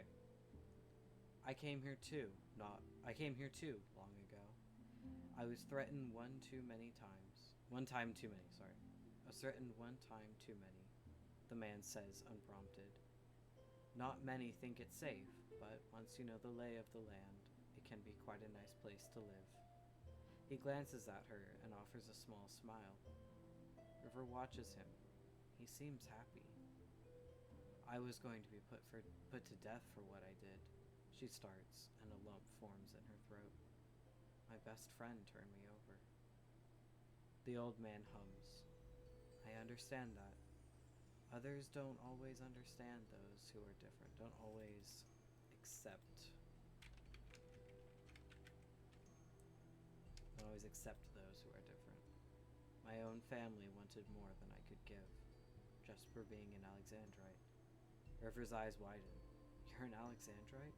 I came here too long ago. I was threatened one time too many, sorry. I was threatened one time too many, the man says unprompted. Not many think it safe, but once you know the lay of the land, it can be quite a nice place to live. He glances at her and offers a small smile. River watches him. He seems happy. I was going to be put to death for what I did. She starts, and a lump forms in her throat. My best friend turned me over. The old man hums. I understand that. Others don't always understand those who are different, don't always accept those who are different. My own family wanted more than I could give, just for being an Alexandrite. River's eyes widen. You're an Alexandrite?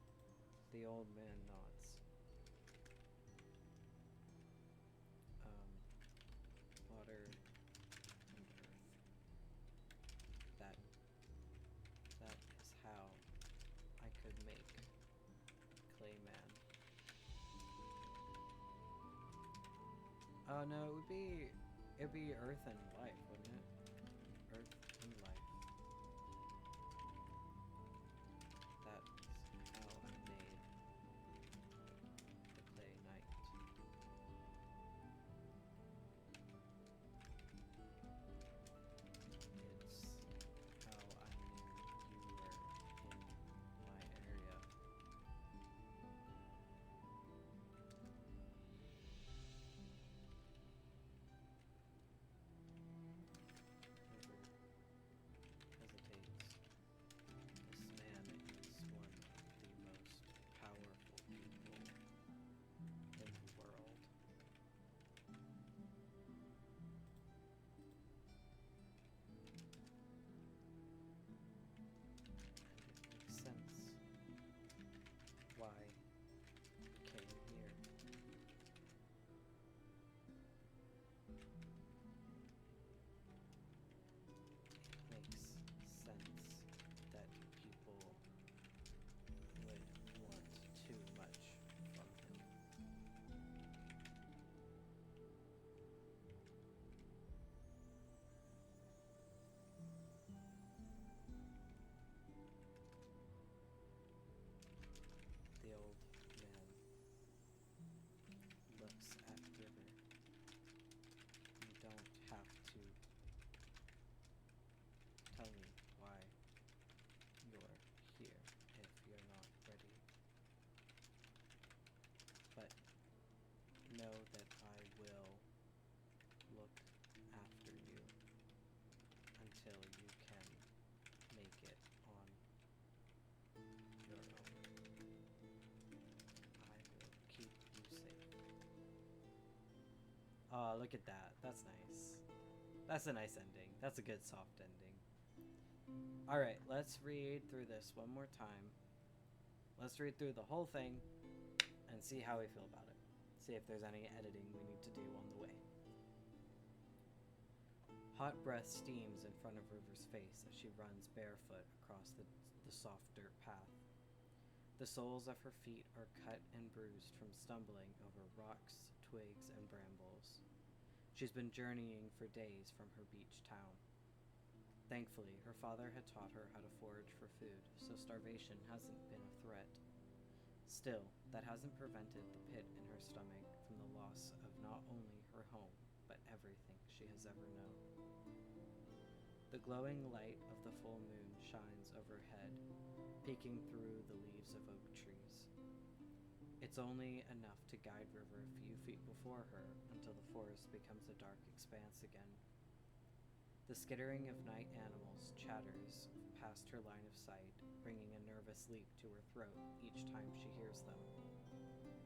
The old man nods. Water and earth. That is how I could make Clayman. Oh no, it'd be earth and life, wouldn't it? Earth and life. That's how I made the Clay Knight. It's how I knew you were in my area. until you can make it on your own. I will keep you safe. Oh, look at that. That's nice. That's a nice ending. That's a good soft ending. Alright, let's read through this one more time. Let's read through the whole thing and see how we feel about it. See if there's any editing we need to do on the way. Hot breath steams in front of River's face as she runs barefoot across the soft dirt path. The soles of her feet are cut and bruised from stumbling over rocks, twigs, and brambles. She's been journeying for days from her beach town. Thankfully, her father had taught her how to forage for food, so starvation hasn't been a threat. Still, that hasn't prevented the pit in her stomach from the loss of not only her home, but everything she has ever known. The glowing light of the full moon shines overhead, peeking through the leaves of oak trees. It's only enough to guide River a few feet before her until the forest becomes a dark expanse again. The skittering of night animals chatters past her line of sight, bringing a nervous leap to her throat each time she hears them.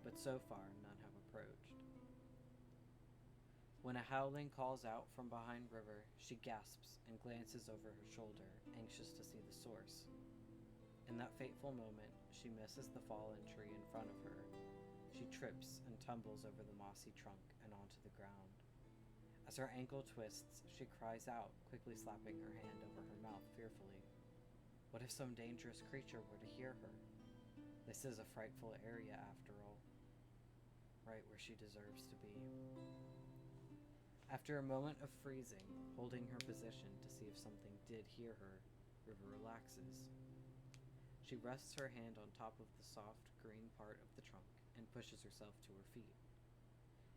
But so far, none have approached. When a howling calls out from behind River, she gasps and glances over her shoulder, anxious to see the source. In that fateful moment, she misses the fallen tree in front of her. She trips and tumbles over the mossy trunk and onto the ground. As her ankle twists, she cries out, quickly slapping her hand over her mouth fearfully. What if some dangerous creature were to hear her? This is a frightful area, after all. Right where she deserves to be. After a moment of freezing, holding her position to see if something did hear her, River relaxes. She rests her hand on top of the soft, green part of the trunk and pushes herself to her feet.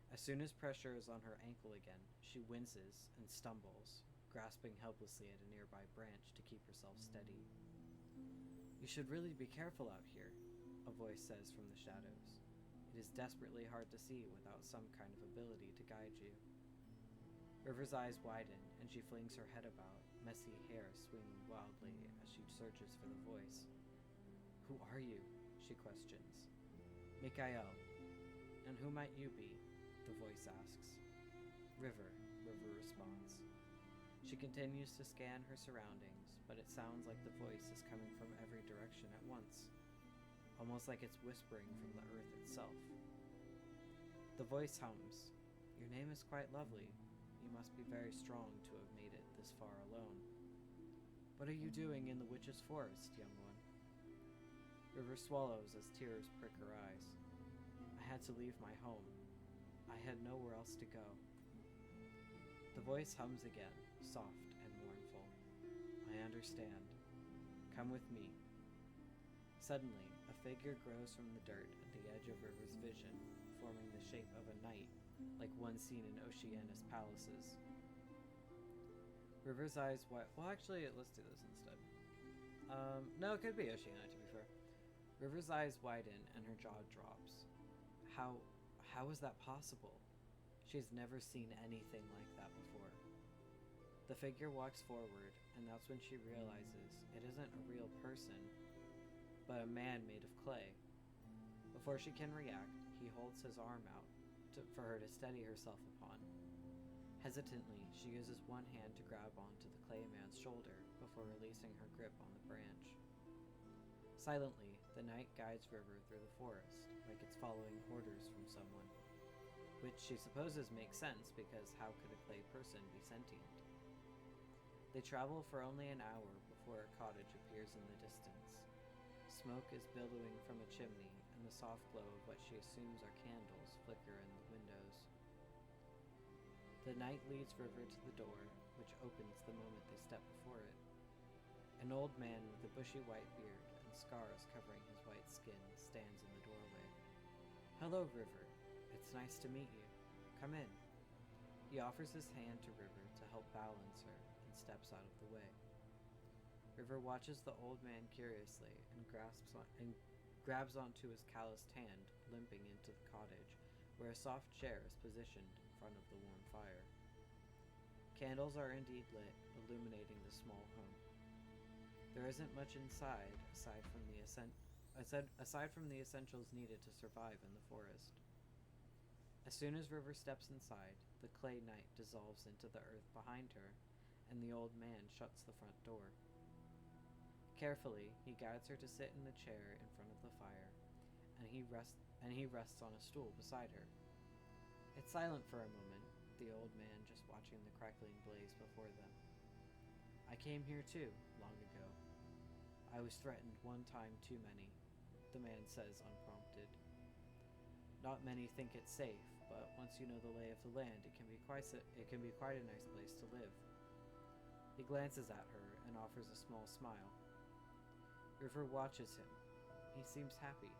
As soon as pressure is on her ankle again, she winces and stumbles, grasping helplessly at a nearby branch to keep herself steady. "You should really be careful out here," a voice says from the shadows. It is desperately hard to see without some kind of ability to guide you. River's eyes widen, and she flings her head about, messy hair swinging wildly as she searches for the voice. "Who are you?" she questions. "Mikael. And who might you be?" the voice asks. River responds. She continues to scan her surroundings, but it sounds like the voice is coming from every direction at once, almost like it's whispering from the earth itself. The voice hums. "Your name is quite lovely. You must be very strong to have made it this far alone. What are you doing in the witch's forest, young one?" River swallows as tears prick her eyes. "I had to leave my home. I had nowhere else to go." The voice hums again, soft and mournful. "I understand. Come with me." Suddenly, a figure grows from the dirt at the edge of River's vision, forming the shape of a knight, like one seen in Oceanus palaces. River's eyes well, actually, let's do this instead. No, it could be Oceana, to be fair. River's eyes widen and her jaw drops. How is that possible? She's never seen anything like that before. The figure walks forward, and that's when she realizes it isn't a real person, but a man made of clay. Before she can react, he holds his arm out for her to steady herself upon. Hesitantly, she uses one hand to grab onto the clay man's shoulder before releasing her grip on the branch. Silently, the knight guides River through the forest, like it's following orders from someone, which she supposes makes sense because how could a clay person be sentient? They travel for only an hour before a cottage appears in the distance. Smoke is billowing from a chimney, and the soft glow of what she assumes are candles flicker in the windows. The knight leads River to the door, which opens the moment they step before it. An old man with a bushy white beard and scars covering his white skin stands in the doorway. "Hello, River. It's nice to meet you. Come in." He offers his hand to River to help balance her and steps out of the way. River watches the old man curiously and grabs onto his calloused hand, limping into the cottage, where a soft chair is positioned in front of the warm fire. Candles are indeed lit, illuminating the small home. There isn't much inside, aside from the essentials needed to survive in the forest. As soon as River steps inside, the clay knight dissolves into the earth behind her, and the old man shuts the front door. Carefully, he guides her to sit in the chair in front of the fire, and he rests on a stool beside her. It's silent for a moment, the old man just watching the crackling blaze before them. I came here too, long ago. I was threatened one time too many, the man says unprompted. Not many think it safe, but once you know the lay of the land, it can be quite a nice place to live. He glances at her and offers a small smile. River watches him. He seems happy.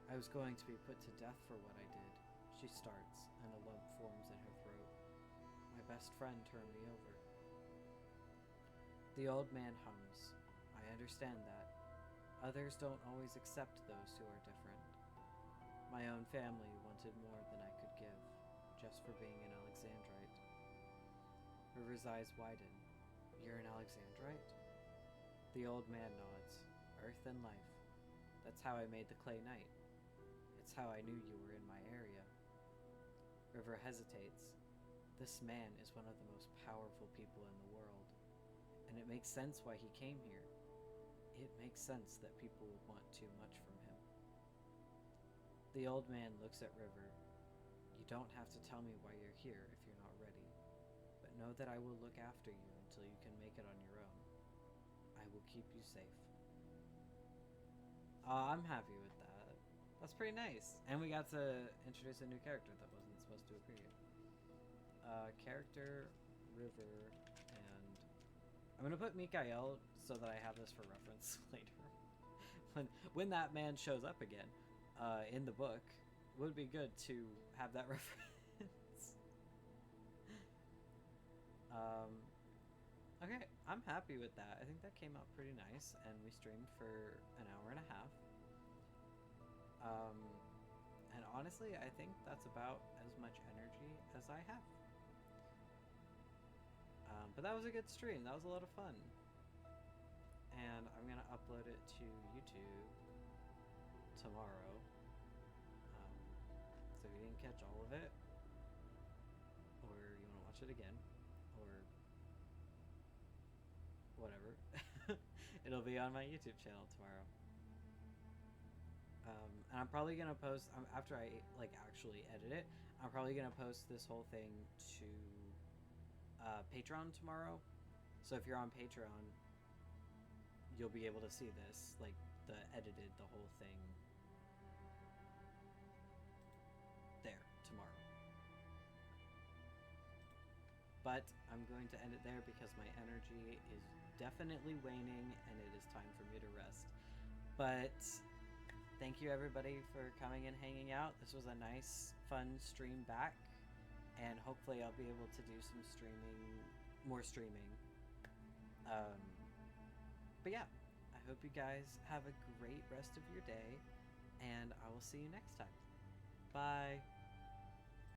I was going to be put to death for what I did. She starts, and a lump forms in her throat. My best friend turned me over. The old man hums. I understand that. Others don't always accept those who are different. My own family wanted more than I could give, just for being an Alexandrite. River's eyes widen. You're an Alexandrite? The old man nods. Earth and life. That's how I made the clay knight. It's how I knew you were in my area. River hesitates. This man is one of the most powerful people in the world, and it makes sense why he came here. It makes sense that people would want too much from him. The old man looks at River. You don't have to tell me why you're here if you're not ready, but know that I will look after you until you can make it on your own. I will keep you safe. I'm happy with that. That's pretty nice. And we got to introduce a new character that wasn't supposed to appear yet. Character, River, and I'm gonna put Mikael so that I have this for reference later. when that man shows up again, in the book, it would be good to have that reference. Okay, I'm happy with that. I think that came out pretty nice, and we streamed for an hour and a half. And honestly, I think that's about as much energy as I have. But that was a good stream. That was a lot of fun. And I'm going to upload it to YouTube tomorrow. So if you didn't catch all of it, or you want to watch it again, or whatever, it'll be on my YouTube channel tomorrow. And I'm probably gonna post after I actually edit it. I'm probably gonna post this whole thing to Patreon tomorrow. So if you're on Patreon, you'll be able to see this, the whole thing there tomorrow. But I'm going to end it there because my energy is definitely waning and it is time for me to rest. But thank you everybody for coming and hanging out. This was a nice, fun stream back, and hopefully I'll be able to do some more streaming. But yeah, I hope you guys have a great rest of your day, and I will see you next time. Bye.